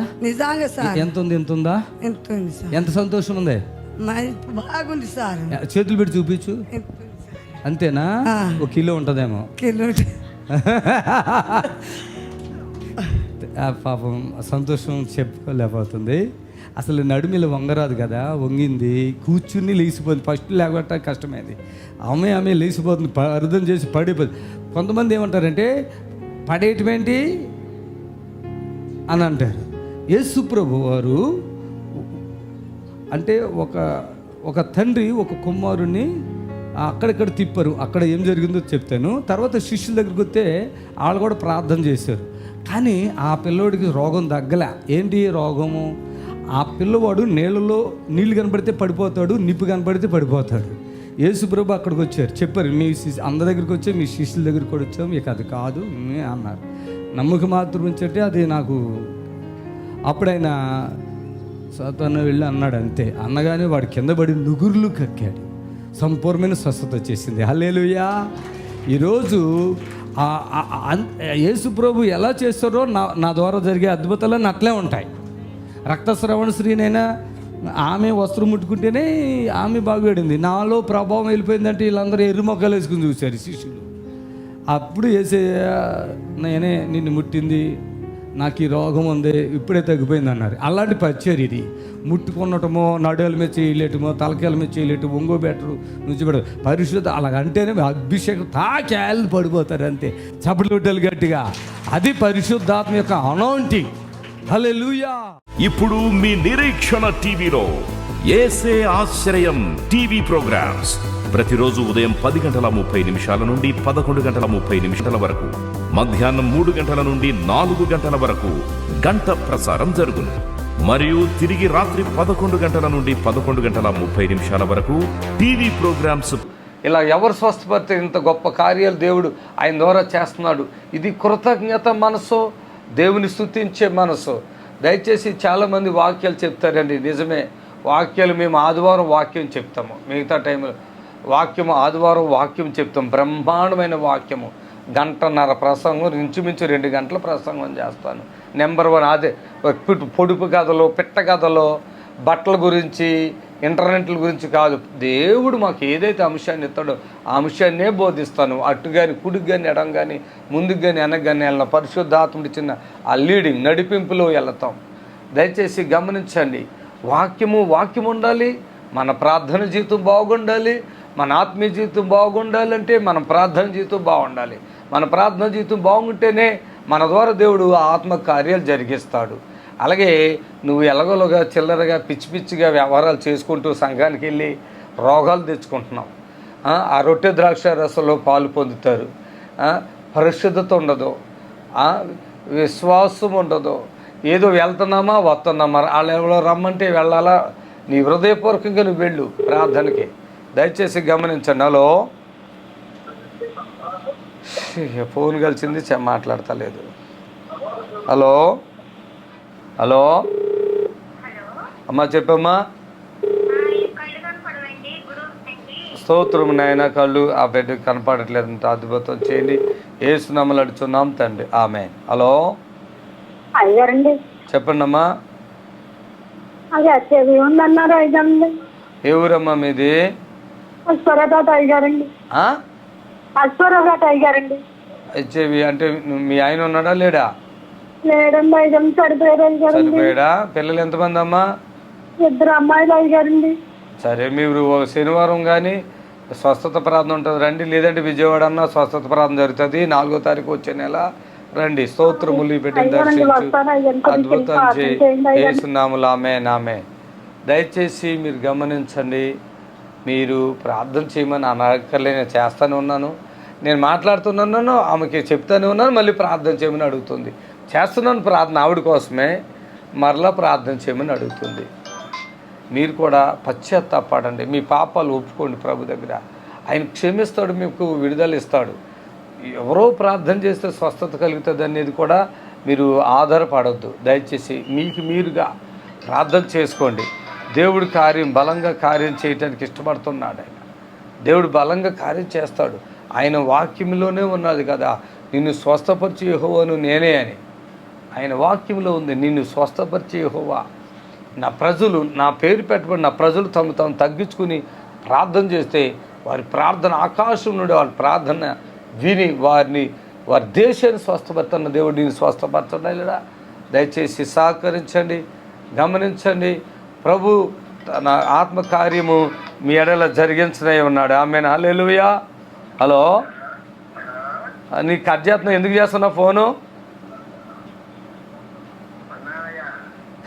సార్. ఎంత ఉందా? ఎంత సంతోషం ఉంది? బాగుంది సార్. చేతులు పెట్టి చూపించు. అంతేనా? 1 కిలో ఉంటుందేమో. పాపం సంతోషం చెప్పుకోలేకపోతుంది. అసలు నడుమిలో వంగరాదు కదా. వంగింది, కూర్చుని లేచిపోతుంది. ఫస్ట్ లేకపోతే కష్టమైంది. ఆమె లేచిపోతుంది, అర్థం చేసి పడిపోతుంది. కొంతమంది ఏమంటారంటే, పడేయటమేంటి అని అంటారు. యేసు ప్రభు వారు అంటే ఒక తండ్రి ఒక కుమారుని అక్కడిక్కడ తిప్పారు. అక్కడ ఏం జరిగిందో చెప్తాను. తర్వాత శిష్యుల దగ్గరికి వస్తే వాళ్ళు కూడా ప్రార్థన చేశారు. కానీ ఆ పిల్లోడికి రోగం తగ్గలే. ఏంటి రోగము? ఆ పిల్లవాడు నీళ్ళు కనపడితే పడిపోతాడు, నిప్పు కనపడితే పడిపోతాడు. యేసు ప్రభు అక్కడికి వచ్చారు, చెప్పారు, మీ అందరి దగ్గరికి వచ్చి మీ శిష్యుల దగ్గరికి కూడా వచ్చాం, మీకు అది కాదు అన్నారు. నమ్మకం మాత్రం ఉంచంటే అది నాకు. అప్పుడైనా సాతాను వెళ్ళి అన్నాడు అంతే. అన్నగానే వాడు కింద పడి నుగురులు కక్కాడు. సంపూర్ణమైన స్వస్థత వచ్చేసింది. హల్లెలూయా. ఈరోజు యేసు ప్రభు ఎలా చేస్తారో నా ద్వారా జరిగే అద్భుతాలన్నీ అట్లే ఉంటాయి. రక్తస్రవణ స్త్రీనైనా ఆమె వస్త్రం ముట్టుకుంటేనే ఆమె బాగుపడింది. నాలో ప్రభావం వెళ్ళిపోయిందంటే వీళ్ళందరూ ఎర్రి మొక్కలు వేసుకుని చూశారు శిష్యులు. అప్పుడు యేసయ్య నేనే నిన్ను ముట్టింది, నాకు ఈ రోగం ఉంది, ఇప్పుడే తగ్గిపోయింది అన్నారు. అలాంటి పరిచర్య ఇది. ముట్టుకున్నటమో, నడువుల మీద చేయలేటమో, తలకాయల మీద చేయలేటమో, ఒంగోబెట్టరు నుంచి పెడతారు పరిశుద్ధ. అలాగంటేనే అభిషేకం తాకేళ్ళు పడిపోతారు అంతే, చప్పట్లు కొట్టాలి గట్టిగా. అది పరిశుద్ధాత్మ యొక్క అనాయింటింగ్. హల్లెలూయా. ఇప్పుడు మీ నిరీక్షణ టీవీలో యేసే ఆశ్రయం టీవీ ప్రోగ్రామ్స్ ప్రతిరోజు ఉదయం 10:30 నుండి 11:30 వరకు, మధ్యాహ్నం 3 గంటల నుండి 4 గంటల వరకు గంట ప్రసారం జరుగును. మరియు తిరిగి రాత్రి 11 గంటల నుండి 11:30 వరకు టీవీ ప్రోగ్రామ్స్. ఇలా ఎవరు స్వస్థపడితే ఇంత గొప్ప కార్యాలు దేవుడు ఆయన ద్వారా చేస్తున్నాడు. ఇది కృతజ్ఞత మనసు, దేవుని స్తుతించే మనసు. దయచేసి చాలామంది వాక్యాలు చెప్తారండి, నిజమే. వాక్యాలు మేము ఆదివారం వాక్యం చెప్తాము, మిగతా టైంలో వాక్యము ఆదివారం వాక్యం చెప్తాం. బ్రహ్మాండమైన వాక్యము, 1:30 ప్రసంగం, ఇంచుమించు 2 గంటల ప్రసంగం చేస్తాను. నెంబర్ 1 అదే. పొడుపు కథలు, పిట్ట కథలు, బట్టల గురించి, ఇంటర్నెట్ల గురించి కాదు. దేవుడు మాకు ఏదైతే అంశాన్ని ఇస్తాడో ఆ అంశాన్నే బోధిస్తాను. అటు కానీ కుడికి కానీ ఎడం కానీ ముందుకు కానీ వెనక్కి కానీ వెళ్ళిన పరిశుద్ధాత్ముడి చిన్న ఆ లీడింగ్ నడిపింపులో వెళతాం. దయచేసి గమనించండి. వాక్యం ఉండాలి, మన ప్రార్థన జీవితం బాగుండాలి, మన ఆత్మీయ జీవితం బాగుండాలంటే మన ప్రార్థన జీవితం బాగుండాలి. మన ప్రార్థన జీవితం బాగుంటేనే మన ద్వారా దేవుడు ఆత్మ కార్యాలు జరిగిస్తాడు. అలాగే నువ్వు ఎలాగోలుగా చిల్లరగా పిచ్చి పిచ్చిగా వ్యవహారాలు చేసుకుంటూ సంఘానికి వెళ్ళి రోగాలు తెచ్చుకుంటున్నావు. ఆ రొట్టె ద్రాక్ష రసంలో పాలు పొందుతారు. పరిశుద్ధత ఉండదు, విశ్వాసం ఉండదు. ఏదో వెళ్తున్నామా వస్తున్నామా, వాళ్ళు ఎవరో రమ్మంటే వెళ్ళాలా, నీ హృదయపూర్వకంగా నువ్వు వెళ్ళు ప్రార్థనకి. దయచేసి గమనించండి. హలో, ఫోన్ కలిసింది, మాట్లాడతలేదు. హలో హలో అమ్మా, చెప్పమ్మా. స్తోత్రం నాయన. కళ్ళు ఆ బిడ్డకి కనపడట్లేదంట, అద్భుతం చేయండి. ఏసునామములో అడుగుతున్నాం తండ్రి, ఆమేన్. హలో అయ్యారండి, చెప్పండి అమ్మా. అది ఉందన్నారు అయ్యారండి. ఏ ఊరమ్మా మీది? అశ్వరఘాట్ అయ్యారండి. అశ్వరఘాట్ అయ్యారండి. హెచ్ఐవి అంటే మీ ఆయన ఉన్నాడా లేడా? లేడండి, అయ్యారు చనిపోయాడా? పిల్లలు ఎంతమంది అమ్మా? 2 అమ్మాయిలు అయ్యారండి. సరే, మీరు శనివారం కానీ స్వస్థత ప్రార్థన ఉంటుంది రండి, లేదంటే విజయవాడ అన్న స్వస్థత ప్రార్థన జరుగుతుంది 4వ తారీఖు వచ్చే నెల రండి. స్తోత్రములు పెట్టిన దర్శించు, అద్భుతం చేస్తున్నాములు. ఆమేన్ ఆమేన్. దయచేసి మీరు గమనించండి. మీరు ప్రార్థన చేయమని అనక్కర్లే, నేను చేస్తూనే ఉన్నాను, నేను మాట్లాడుతున్నాను, ఆమెకి చెప్తానే ఉన్నాను, మళ్ళీ ప్రార్థన చేయమని అడుగుతుంది. చేస్తున్నాను ప్రార్థన ఆవిడ కోసమే, మరలా ప్రార్థన చేయమని అడుగుతుంది. మీరు కూడా పశ్చాత్తాపడండి, మీ పాపాలు ఒప్పుకోండి ప్రభు దగ్గర. ఆయన క్షమిస్తాడు, మీకు విడుదల ఇస్తాడు. ఎవరో ప్రార్థన చేస్తే స్వస్థత కలుగుతుంది అనేది కూడా మీరు ఆధారపడవద్దు. దయచేసి మీకు మీరుగా ప్రార్థన చేసుకోండి. దేవుడు బలంగా కార్యం చేయడానికి ఇష్టపడుతున్నాడు. ఆయన దేవుడు బలంగా కార్యం చేస్తాడు. ఆయన వాక్యంలోనే ఉన్నది కదా, నిన్ను స్వస్థపరిచే యెహోవాను నేనే అని. ఆయన వాక్యంలో ఉంది, నిన్ను స్వస్థపరిచే యెహోవా. నా ప్రజలు, నా పేరు పెట్టబడి నా ప్రజలు తాము తగ్గించుకుని ప్రార్థన చేస్తే వారి ప్రార్థన ఆకాశం నుండి వాళ్ళ ప్రార్థన విని వారి దేశాన్ని స్వస్థపడుతున్న దేవుడు నేను స్వస్థపరచడం లేదా? దయచేసి సహకరించండి, గమనించండి. ప్రభు తన ఆత్మకార్యము మీ ఎడల జరిగించనే ఉన్నాడు. ఆమేన్. హల్లెలూయా. హలో, నీకు కట్ చేస్తున్నావు, ఎందుకు చేస్తున్నావు ఫోను?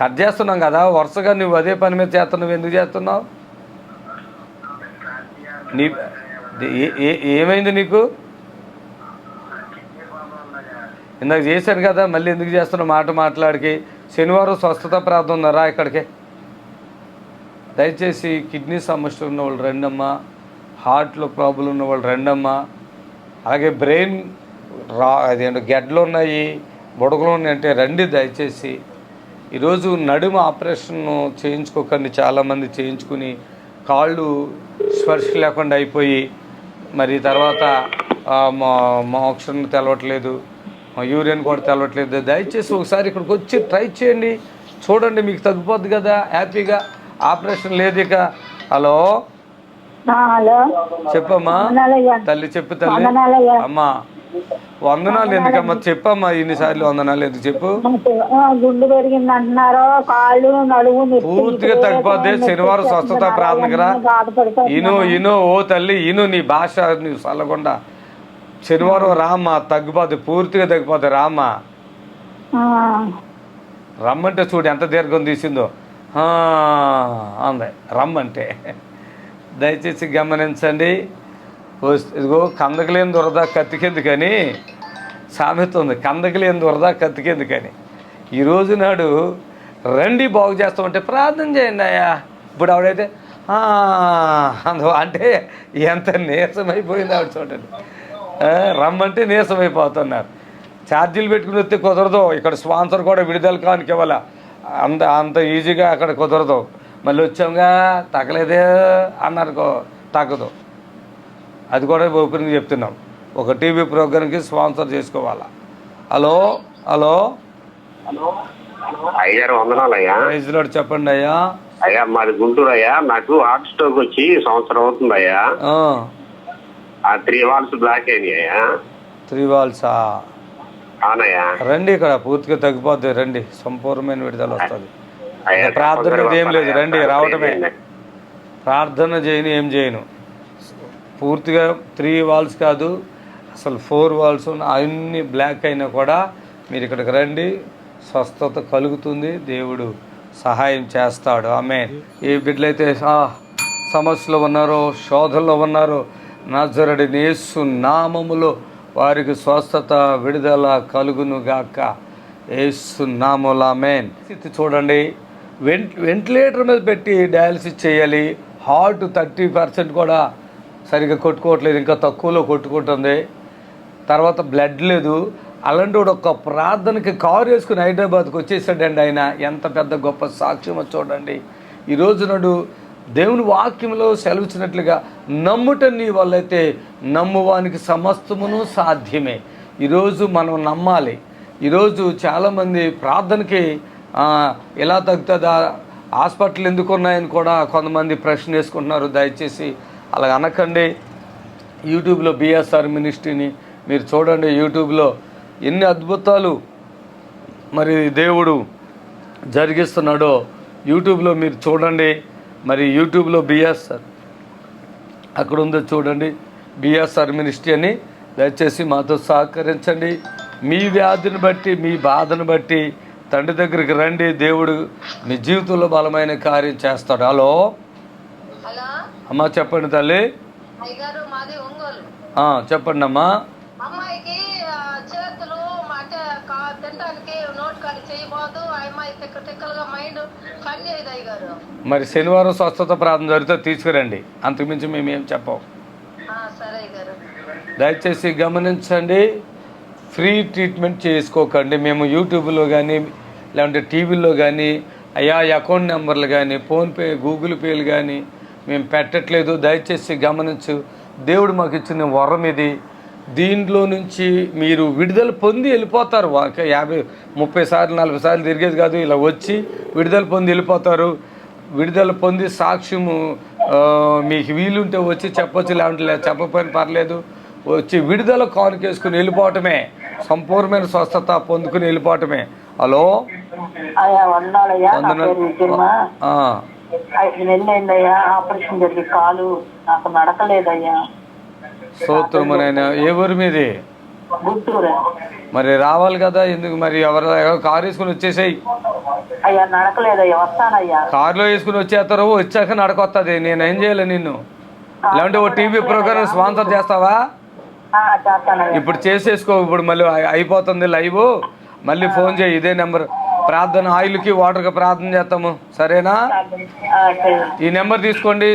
కట్ చేస్తున్నాం కదా వరుసగా, నువ్వు అదే పని మీద చేస్తున్నావు, ఎందుకు చేస్తున్నావు? నీ ఏమైంది నీకు? ఇందాక చేశాను కదా, మళ్ళీ ఎందుకు చేస్తున్నావు? మాట్లాడికి శనివారం స్వస్థత ప్రార్థన ఉన్నారా ఇక్కడికి? దయచేసి కిడ్నీ సమస్యలు ఉన్న వాళ్ళు రెండమ్మా, హార్ట్లో ప్రాబ్లం ఉన్న వాళ్ళు రెండమ్మా, అలాగే బ్రెయిన్ అదేంటో గెడ్లు ఉన్నాయి, బుడగలు ఉన్నాయి అంటే రండి దయచేసి. ఈరోజు నడుము ఆపరేషన్ చేయించుకోకండి, చాలామంది చేయించుకుని కాళ్ళు స్పర్శ లేకుండా అయిపోయి మరి తర్వాత మోక్షం తెలవట్లేదు, యూరిన్ కూడా తెలవట్లేదు. దయచేసి ఒకసారి ఇక్కడికి వచ్చి ట్రై చేయండి, చూడండి, మీకు తగ్గిపోద్ది కదా హ్యాపీగా. ఆపరేషన్ లేదు ఇక. హలో హలో చెప్పమ్మా వందనాలయ్యా. తల్లి, చెప్పు తల్లి. వందనాలయ్యా. అమ్మా వందనాలు ఎందుకమ్మా, చెప్పమ్మా ఇన్నిసార్లు వందనాలు ఎందుకు చెప్పు. గుండు పెరిగింది అంటున్నారు, కాళ్ళు నడుము నొప్పి. పూర్తిగా తగ్గిపోతే శనివారం స్వస్థత ప్రార్థనకి రా. ఇను ఓ తల్లి ఇను, నీ భాష నువ్వు చల్లకుండా శనివారం రామ్మా, తగ్గిపోతే పూర్తిగా తగ్గిపోతే రామ్మా. రమ్మంటే చూడు ఎంత దీర్ఘం తీసిందో అంది రమ్మంటే. దయచేసి గమనించండి. ఇదిగో కందకలేని దొరద కత్తికెందుకని సామెత ఉంది. కందకలేని దొరద కత్తికెందుకని. ఈరోజు నాడు రండి బాగు చేస్తామంటే ప్రార్థన చేయండి అయ్యా. ఇప్పుడు ఆవిడైతే అంటే ఎంత నీరసమైపోయింది ఆవిడ చూడండి. రమ్మంటే నీరసమైపోతున్నారు. ఛార్జీలు పెట్టుకుని వస్తే కుదరదు. ఇక్కడ స్పాన్సర్ కూడా విడుదల కానికి ఇవ్వాల. అంత ఈజీగా అక్కడ కుదరదు. మళ్ళీ వచ్చాంగా తగ్గలేదే అన్నారు, తగ్గదు. అది కూడా ఓపెన్గా చెప్తున్నాం. ఒక టీవీ ప్రోగ్రామ్కి స్పాన్సర్ చేసుకోవాలా. హలో హలో అయ్యారు వందనాలయ్యా. ప్రైజ్లో చెప్పండి అయ్యా. అయ్యా మాది గుంటూరు అయ్యా. నాకు హార్ట్ స్ట్రోక్ వచ్చి సంవత్సరం అవుతుందయ్యా. 3 వాల్స్ బ్లాక్ అయినాయి అయ్యా. 3 వాల్సా? అవునయ్యా. రండి, ఇక్కడ పూర్తిగా తగ్గిపోద్ది. రండి, సంపూర్ణమైన విడుదల వస్తుంది. ప్రార్థన ఏం లేదు, రండి, రావటమే. ప్రార్థన చేయను, ఏం చేయను. పూర్తిగా 3 వాల్స్ కాదు, అసలు 4 వాల్స్ అన్ని బ్లాక్ అయినా కూడా మీరు ఇక్కడికి రండి, స్వస్థత కలుగుతుంది, దేవుడు సహాయం చేస్తాడు. ఆమేన్. ఏ బిడ్డలైతే సమస్యలో ఉన్నారో, శోధనలో ఉన్నారో, నజరేయుడైన యేసు నామములో వారికి స్వస్థత విడుదల కలుగును గాక. యేసు నామములో ఆమేన్. స్థితి చూడండి, వెంటిలేటర్ మీద పెట్టి డయాలసిస్ చేయాలి. హార్ట్ 30% కూడా సరిగ్గా కొట్టుకోవట్లేదు, ఇంకా తక్కువలో కొట్టుకుంటుంది. తర్వాత బ్లడ్ లేదు. అలాంటి ఒక ప్రార్థనకి కారు వేసుకుని హైదరాబాద్కి వచ్చేసాడండి ఆయన. ఎంత పెద్ద గొప్ప సాక్ష్యమో చూడండి. ఈరోజు నాడు దేవుని వాక్యంలో సెలవిచ్చినట్లుగా నమ్ముట నీ వల్లైతే నమ్మువానికి సమస్తమును సాధ్యమే. ఈరోజు మనం నమ్మాలి. ఈరోజు చాలామంది ప్రార్థనకి ఎలా తగ్గుతుందా, హాస్పిటల్ ఎందుకు ఉన్నాయని కూడా కొంతమంది ప్రశ్న వేసుకుంటున్నారు. దయచేసి అలా అనకండి. యూట్యూబ్లో బిఎస్ఆర్ మినిస్ట్రీని మీరు చూడండి. యూట్యూబ్లో ఎన్ని అద్భుతాలు మరి దేవుడు జరిగిస్తున్నాడో యూట్యూబ్లో మీరు చూడండి. మరి యూట్యూబ్లో బిఎస్ఆర్ అక్కడ ఉందో చూడండి, బిఎస్ఆర్ మినిస్ట్రీ అని. దయచేసి మాతో సహకరించండి. మీ వ్యాధిని బట్టి, మీ బాధను బట్టి తండ్రి దగ్గరికి రండి. దేవుడు మీ జీవితంలో బలమైన కార్యం చేస్తాడు. హలో అమ్మా, చెప్పండి తల్లి. చెప్పండి అమ్మా. అమ్మాయికి చేతులు అంటే తినడానికి నోట్ కాడి చేయబోదు. అమ్మాయి తిక్కలుగా మైండ్ కన్ను అయ్యాయి గారు. మరి శనివారం స్వస్థత ప్రార్థన జరిగితే తీసుకురండి, అంతకుమించి మేమేం చెప్పం. సరే గారు. దయచేసి గమనించండి, ఫ్రీ ట్రీట్మెంట్ చేసుకోకండి. మేము యూట్యూబ్లో కానీ లేదంటే టీవీలో కానీ అయ్యా అకౌంట్ నెంబర్లు కానీ ఫోన్పే గూగుల్ పేలు కానీ మేము పెట్టట్లేదు. దయచేసి గమనించు. దేవుడు మాకు ఇచ్చిన వరం ఇది. దీంట్లో నుంచి మీరు విడుదల పొంది వెళ్ళిపోతారు. 50, 30 సార్లు 40 సార్లు తిరిగేది కాదు. ఇలా వచ్చి విడుదల పొంది వెళ్ళిపోతారు. విడుదల పొంది సాక్ష్యము మీకు వీలుంటే వచ్చి చెప్పొచ్చు, లేదంటే చెప్పకపోయినా పర్లేదు. వచ్చి విడుదల కానుకేసుకుని వెళ్ళిపోవటమే, సంపూర్ణమైన స్వస్థత పొందుకుని వెళ్ళిపోవటమే. హలో ఆపరేషన్ జరిగి కాలు నాకు నడకలేదయ్యా. స్తోత్రమునైనా. ఏ ఊరు మీది? గుంటూరు. మరి రావాలి కదా, ఎందుకు మరి? ఎవరు కారు వేసుకుని వచ్చేసాయి. అయ్యా నడకలేదయ్యా, వస్తానయ్యా. కారులో వేసుకుని వచ్చేస్తారు, వచ్చాక నడకొస్తుంది. నేనేం చేయాలి నిన్ను? లేదంటే ఓ టీవీ ప్రోగ్రామ్ స్పాన్సర్ చేస్తావా? ఇప్పుడు చేసేసుకో. ఇప్పుడు మళ్ళీ అయిపోతుంది లైవ్. మళ్ళీ ఫోన్ చేయి, ఇదే నెంబర్. ప్రార్థన ఆయిల్కి వాటర్కి ప్రార్థన చేస్తాము, సరేనా? ఈ నెంబర్ తీసుకోండి.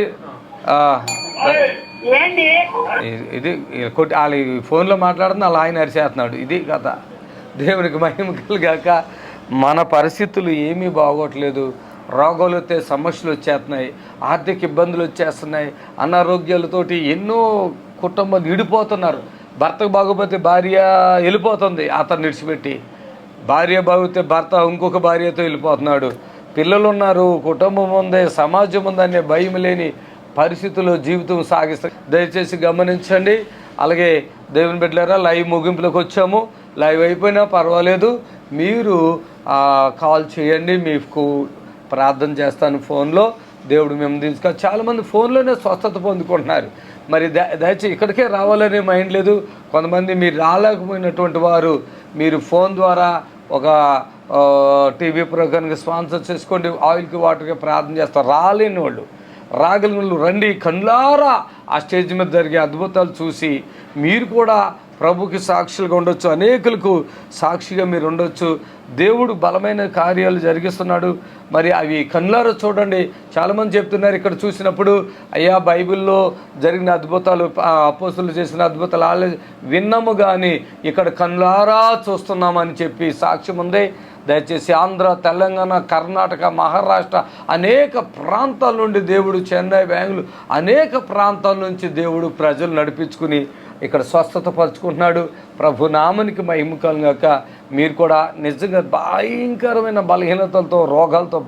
ఇది కొట్టి వాళ్ళ ఫోన్లో మాట్లాడుతున్నా, అలా ఆయన అరిచేస్తున్నాడు. ఇది కథ. దేవునికి మహిమ కలుగాక. మన పరిస్థితులు ఏమీ బాగోట్లేదు. రోగాలు వస్తే సమస్యలు వచ్చేస్తున్నాయి, ఆర్థిక ఇబ్బందులు వచ్చేస్తున్నాయి, అనారోగ్యాలతోటి ఎన్నో కుటుంబాలు విడిపోతున్నారు. భర్తకు బాగోపోతే భార్య వెళ్ళిపోతుంది అతను విడిచిపెట్టి. భార్య బాగితే భర్త ఇంకొక భార్యతో వెళ్ళిపోతున్నాడు. పిల్లలు ఉన్నారు, కుటుంబం ఉంది, సమాజం ఉందనే భయం లేని పరిస్థితుల్లో జీవితం సాగిస్తారు. దయచేసి గమనించండి. అలాగే దేవుని బిడ్డలారా, లైవ్ ముగింపులోకి వచ్చాము. లైవ్ అయిపోయినా పర్వాలేదు, మీరు కాల్ చేయండి, మీకు ప్రార్థన చేస్తాను ఫోన్లో. దేవుడు మేము తీసుకొని చాలామంది ఫోన్లోనే స్వస్థత పొందుకుంటున్నారు. మరి దయచేసి ఇక్కడికే రావాలనే మైండ్ లేదు. కొంతమంది మీరు రాలేకపోయినటువంటి వారు మీరు ఫోన్ ద్వారా ఒక టీవీ ప్రోగ్రామ్కి స్పాన్సర్ చేసుకోండి. ఆయిల్కి వాటర్కి ప్రార్థన చేస్తారు. రాలేని వాళ్ళు, రాగలిగిన వాళ్ళు రండి. కళ్ళారా ఆ స్టేజ్ మీద జరిగే అద్భుతాలు చూసి మీరు కూడా ప్రభుకి సాక్షులుగా ఉండొచ్చు, అనేకులకు సాక్షిగా మీరు ఉండొచ్చు. దేవుడు బలమైన కార్యాలు జరిగిస్తున్నాడు. మరి అవి కళ్ళారా చూడండి. చాలామంది చెప్తున్నారు ఇక్కడ చూసినప్పుడు, అయ్యా బైబిల్లో జరిగిన అద్భుతాలు, అపోస్తులు చేసిన అద్భుతాలు విన్నాము కానీ ఇక్కడ కళ్ళారా చూస్తున్నామని చెప్పి సాక్ష్యం ఉంది. దయచేసి ఆంధ్ర, తెలంగాణ, కర్ణాటక, మహారాష్ట్ర అనేక ప్రాంతాల నుండి దేవుడు, చెన్నై, బెంగళూరు అనేక ప్రాంతాల నుంచి దేవుడు ప్రజలు నడిపించుకుని ఇక్కడ స్వస్థత పరుచుకుంటున్నాడు. ప్రభు నామానికి మహిమ కలుగాక. మీరు కూడా నిజంగా భయంకరమైన బలహీనతలతో, రోగాలతో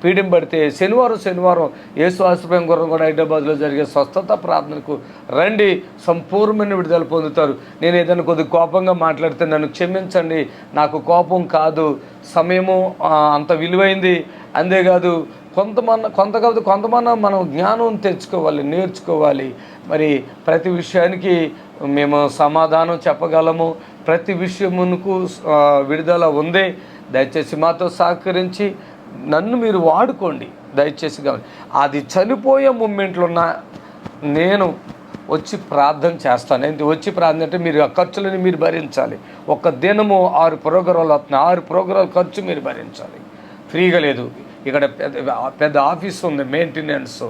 పీడింపడితే శనివారం యేసు ఆశ్రయం గురం కూడా హైదరాబాద్లో జరిగే స్వస్థత ప్రార్థనకు రండి. సంపూర్ణమైన విడుదల పొందుతారు. నేను ఏదైనా కొద్దిగా కోపంగా మాట్లాడితే నన్ను క్షమించండి. నాకు కోపం కాదు, సమయము అంత విలువైంది. అంతేకాదు కొంతమంది మనం జ్ఞానం తెచ్చుకోవాలి, నేర్చుకోవాలి. మరి ప్రతి విషయానికి మేము సమాధానం చెప్పగలము. ప్రతి విషయమునకు విడుదల ఉంది. దయచేసి మాతో సహకరించి నన్ను మీరు వాడుకోండి. దయచేసి అది చనిపోయే మూమెంట్లో ఉన్న నేను వచ్చి ప్రార్థన చేస్తాను. ఏంటి వచ్చి ప్రార్థన అంటే మీరు ఆ ఖర్చులని మీరు భరించాలి. ఒక దినము 6 ప్రోగ్రాలు వస్తున్నాయి. 6 ప్రోగ్రాల ఖర్చు మీరు భరించాలి. ఫ్రీగా లేదు. ఇక్కడ పెద్ద ఆఫీస్ ఉంది, మెయింటెనెన్స్,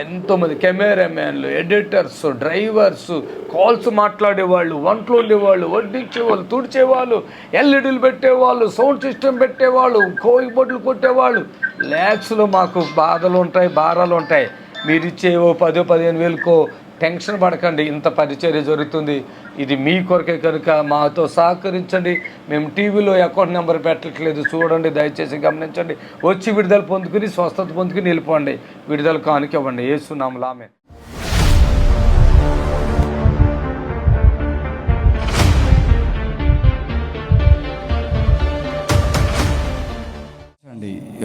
ఎంతోమంది కెమెరామ్యాన్లు, ఎడిటర్స్, డ్రైవర్స్, కాల్స్ మాట్లాడేవాళ్ళు, వంటలు ఉండేవాళ్ళు, వడ్డించేవాళ్ళు, తుడిచేవాళ్ళు, ఎల్ఈడీలు పెట్టేవాళ్ళు, సౌండ్ సిస్టమ్ పెట్టేవాళ్ళు, కోయి బొడ్లు కొట్టేవాళ్ళు. ల్యాక్స్లో మాకు బాధలు ఉంటాయి, భారాలు ఉంటాయి. మీరు ఇచ్చే 10-15 వేలకో టెన్షన్ పడకండి. ఇంత పరిచర్య జరుగుతుంది. ఇది మీ కొరకే కనుక మాతో సహకరించండి. మేము టీవీలో అకౌంట్ నెంబర్ పెట్టట్లేదు, చూడండి, దయచేసి గమనించండి. వచ్చి విడుదల పొందుకుని స్వస్థత పొందుకుని వెళ్ళిపోండి. విడుదల కానుకివ్వండి. యేసు నామములో ఆమేన్.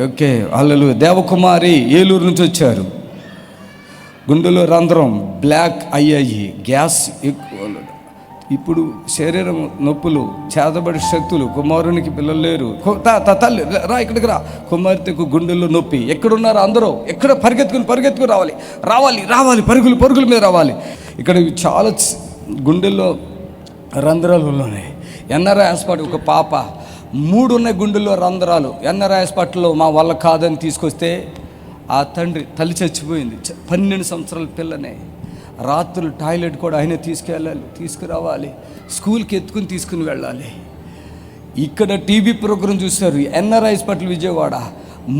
ఓకే, హల్లెలూయా. దేవకుమారి ఏలూరు నుంచి వచ్చారు. గుండెలో రంధ్రం, బ్లాక్ అయ్యాయి, గ్యాస్ ఎక్కువ, ఇప్పుడు శరీరం నొప్పులు, చేతబడి శక్తులు, కుమారునికి పిల్లలు లేరు. తల్లి రా, ఇక్కడికి రా. కుమార్తెకు గుండెల్లో నొప్పి. ఎక్కడున్నారు అందరూ? ఎక్కడ పరిగెత్తుకుని రావాలి, పరుగుల మీద రావాలి. ఇక్కడ చాలా గుండెల్లో రంధ్రాలు ఉన్నాయి. ఎన్ఆర్ఐ హాస్పిటల్ ఒక పాప 3 ఉన్నాయి గుండెల్లో రంధ్రాలు. ఎన్ఆర్ఐ హాస్పిటల్లో మా వల్ల కాదని తీసుకొస్తే ఆ తల్లి చచ్చిపోయింది. 12 సంవత్సరాల పిల్లనే. రాత్రులు టాయిలెట్ కూడా ఆయనే తీసుకురావాలి, స్కూల్కి తీసుకుని వెళ్ళాలి. ఇక్కడ టీవీ ప్రోగ్రాం చూశారు, ఎన్ఆర్ఐ హాస్పిటల్ విజయవాడ.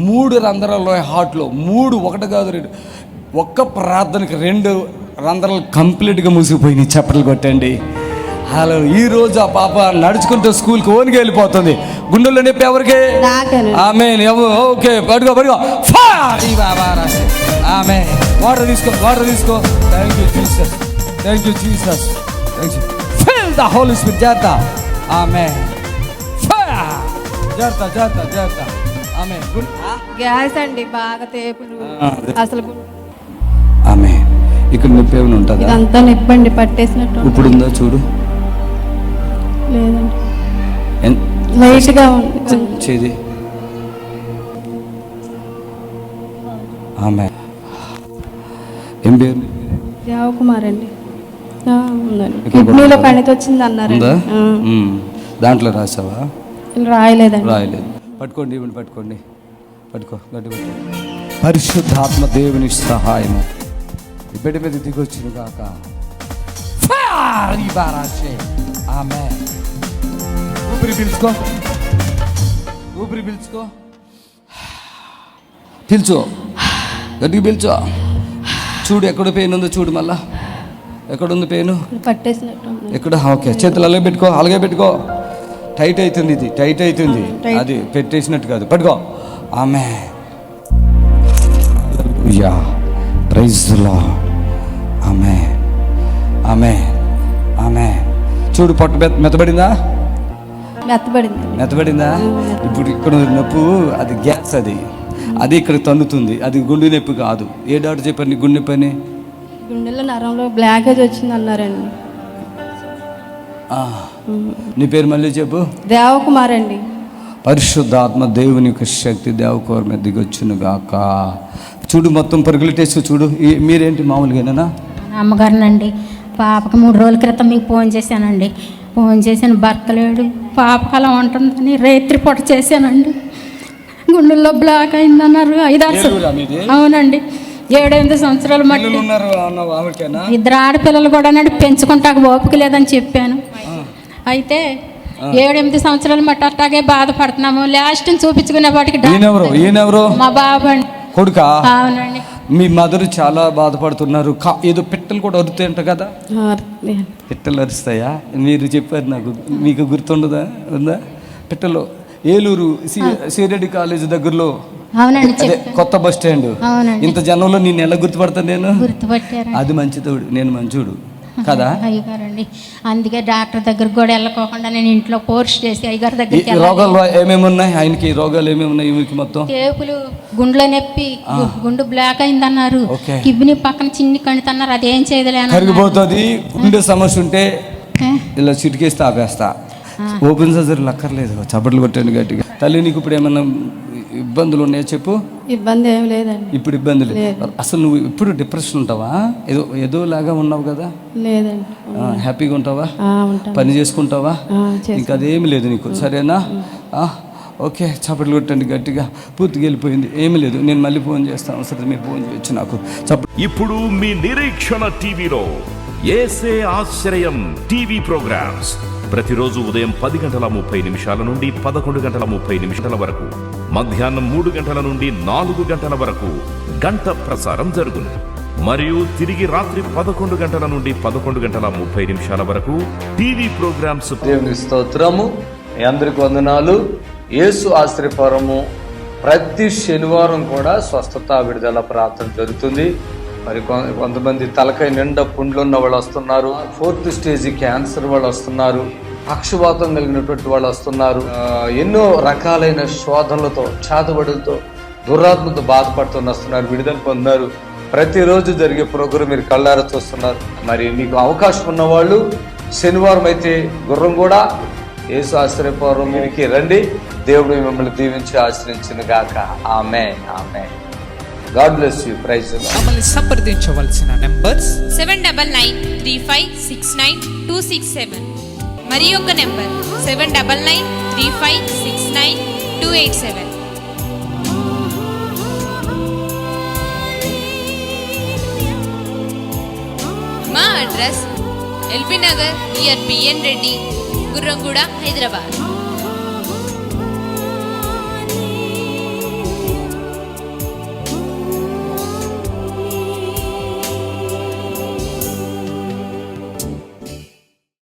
3 రంధ్రాలు హార్ట్లో, 3, 1 కాదు 2. ఒక్క ప్రార్థనకి 2 రంధ్రాలు కంప్లీట్గా మూసిపోయినాయి. చప్పట్లు కొట్టండి. హలో. ఈరోజు ఆ పాప నడుచుకుంటూ స్కూల్కి ఓన్గా వెళ్ళిపోతుంది. గుండెల్లో నొప్పి ఎవరికి? ఆమేన్. ఓకే, పడుకో. ఆమె వాటర్ తీసుకో. Thank you Jesus. Fill the holy spirit. జాగ్రత్త. ఆమేన్. జాగ్రత్త. ఆమె గ్యాస్ అండి, బాగా తేపులు అసలు. ఆమె ఇక్కడ నొప్పి ఏమైనా ఉంటుందా? ఇదంతా నొప్పండి, పట్టేసినట్టు. ఇప్పుడు ఉందా చూడు. లేదండి, లైట్గా ఉంది. చేది. ఆమె ఏం పేరు? దేవకుమార్ అండి. కిడ్నీలో కణితి వచ్చింది అన్నారు. దాంట్లో రాసావా? రాయలేదు. పట్టుకోండి. పట్టుకో. పరిశుద్ధాత్మ దేవుని సహాయము బిడ్డ మీద దిగొచ్చిన కాక. ఆమేన్. ఊపిరి పీల్చుకో. గట్టిగా పీల్చో. చూడు ఎక్కడ పెయిన్ ఉందో చూడు. మళ్ళా ఎక్కడుంది పెయిన్? పట్టేసినట్టు. ఎక్కడ? ఓకే, చేతులు అలాగే పెట్టుకో. టైట్ అవుతుంది. అది పెట్టేసినట్టు కాదు. పట్టుకో. ఆమె హల్లెలూయా, ప్రైజ్ ది లార్డ్. ఆమేన్, ఆమేన్, ఆమేన్. చూడు, పొట్ట మెత్తబడిందా? మెత్తబడిందా? ఇప్పుడు ఇక్కడ నొప్పు అది గ్యాస్, అది ఇక్కడ తన్నుతుంది, అది గుండె నొప్పి కాదు. ఏ డాక్టర్ చెప్పారు నీ గుండె నొప్పి అని? గుండెలో నరంలో బ్లాకేజ్ వచ్చింది అన్నారండి. నీ పేరు మళ్ళీ చెప్పు. దేవకుమార్ అండి. పరిశుద్ధాత్మ దేవుని యొక్క శక్తి దేవకుమార్ మీద దిగొచ్చును గాక. చూడు, మొత్తం పరుగులు టేస్ట్ చూడు. మీరేంటి మామూలుగానేనా? అమ్మగారినండి, పాపకి 3 రోజుల క్రితం మీకు ఫోన్ చేశానండి. ఫోన్ చేశాను, భర్త లేడు, పాపకు అలా ఉంటుందని రాత్రి పూట చేశానండి. గుండెల్లో బ్లాక్ అయిందన్నారు. 5-6 అవునండి, 7-8 సంవత్సరాలు మట్టి. 2 ఆడపిల్లలు కూడా పెంచుకుంటాక ఓపిక లేదని చెప్పాను. అయితే 7-8 సంవత్సరాలు మట్టి అట్టాగే బాధపడుతున్నాము. లాస్ట్ చూపించుకునే వాటికి మా బాబు అండి, కొడుకా? అవునండి. మీ మదర్ చాలా బాధపడుతున్నారు. ఏదో పిట్టలు కూడా అరుతాయంట కదా? పిట్టలు అరుస్తాయా? మీరు చెప్పారు నాకు, మీకు గుర్తుండదా? ఉందా? పిట్టలు ఏలూరు సిరెడ్డి కాలేజ్ దగ్గరలో, అదే కొత్త బస్ స్టాండ్. ఇంత జనంలో నేను ఎలా గుర్తుపడతాను? నేను అది మంచితోడు, నేను మంచోడు కదా అయ్యగారండి. అందుకే డాక్టర్ దగ్గరకు కూడా వెళ్ళకోకుండా నేను ఇంట్లో కోర్స్ చేసి అయ్యగారి దగ్గరికి. రోగాలు ఏమేమి ఉన్నాయి ఆయనకి? రోగాలు ఏమేమి ఉన్నాయి ఈమెకి? మొత్తం టేపులు, గుండెలో నొప్పి, గుండు బ్లాక్ అయిందన్నారు. కిడ్నీ పక్కన చిన్ని కణితన్నారు, అదేం చేయదులే, కరిగిపోతుంది. గుండె సమస్య ఉంటే ఇలా చిటికేస్తే ఆపేస్తా. ఓపెన్ సర్జరీలు అక్కర్లేదు. చప్పట్లు కొట్టండి గట్టిగా. తల్లి, నీకు ఇప్పుడు ఏమన్నా ఇబ్బందులు ఉన్నాయా చెప్పు? ఇబ్బంది ఏం లేదండి. ఇప్పుడు ఇబ్బంది లేదు. అసలు నువ్వు ఇప్పుడు డిప్రెషన్ ఉంటావా? ఏదో లాగా ఉన్నావు కదా? లేదండి. హ్యాపీగా ఉంటావా? పని చేసుకుంటావా? ఇంకా అదేమి లేదు నీకు, సరేనా? ఓకే, చప్పట్లు కొట్టండి గట్టిగా. పూర్తిగా వెళ్ళిపోయింది, ఏమీ లేదు. నేను మళ్ళీ ఫోన్ చేస్తాను, సరే మీరు ఫోన్ చేయొచ్చు నాకు. ఇప్పుడు మీ నిరీక్షణ టీవీలో యేసే ఆశ్రయం టీవీ ప్రోగ్రామ్స్ ప్రతిరోజు ఉదయం 10:30 నుండి 11:30 వరకు, మధ్యాహ్నం 3 గంటల నుండి 4 గంటల వరకు గంట ప్రసారం జరుగును. మరియు తిరిగి రాత్రి 11 గంటల నుండి 11:30 వరకు టీవీ ప్రోగ్రామ్స్. దేవుని స్తోత్రము. మీ అందరికి వందనాలు. యేసు ఆశ్రయపురము ప్రతి శనివారం కూడా స్వస్థత విడుదల ప్రార్థన జరుగుతుంది. మరి కొంతమంది తలకాయ నిండా పుండ్లు ఉన్న వాళ్ళు వస్తున్నారు. 4th స్టేజ్ క్యాన్సర్ వాళ్ళు వస్తున్నారు. పక్షవాతం కలిగినటువంటి వాళ్ళు వస్తున్నారు. ఎన్నో రకాలైన శోధనలతో, చేతబడులతో, దురాత్మతో బాధపడుతూ వస్తున్నారు. విడుదల పొందుతున్నారు. ప్రతిరోజు జరిగే ప్రోగ్రాం మీరు కళ్ళారా చూస్తున్నారు. మరి మీకు అవకాశం ఉన్న వాళ్ళు శనివారం అయితే గుర్రం కూడా యేసు ఆశ్రయపురంకి రండి. దేవుడు మిమ్మల్ని దీవించి ఆశ్రయించును గాక. Amen, amen. God bless you. Praise the lord. మమ్మల్ని సంప్రదించవలసిన నంబర్స్ 79935267 మరి ఒక నెంబర్ 7993569287. మా అడ్రస్ ఎల్బీ నగర్ నియర్ బిఎన్ రెడ్డి, గుర్రంగూడ, హైదరాబాద్.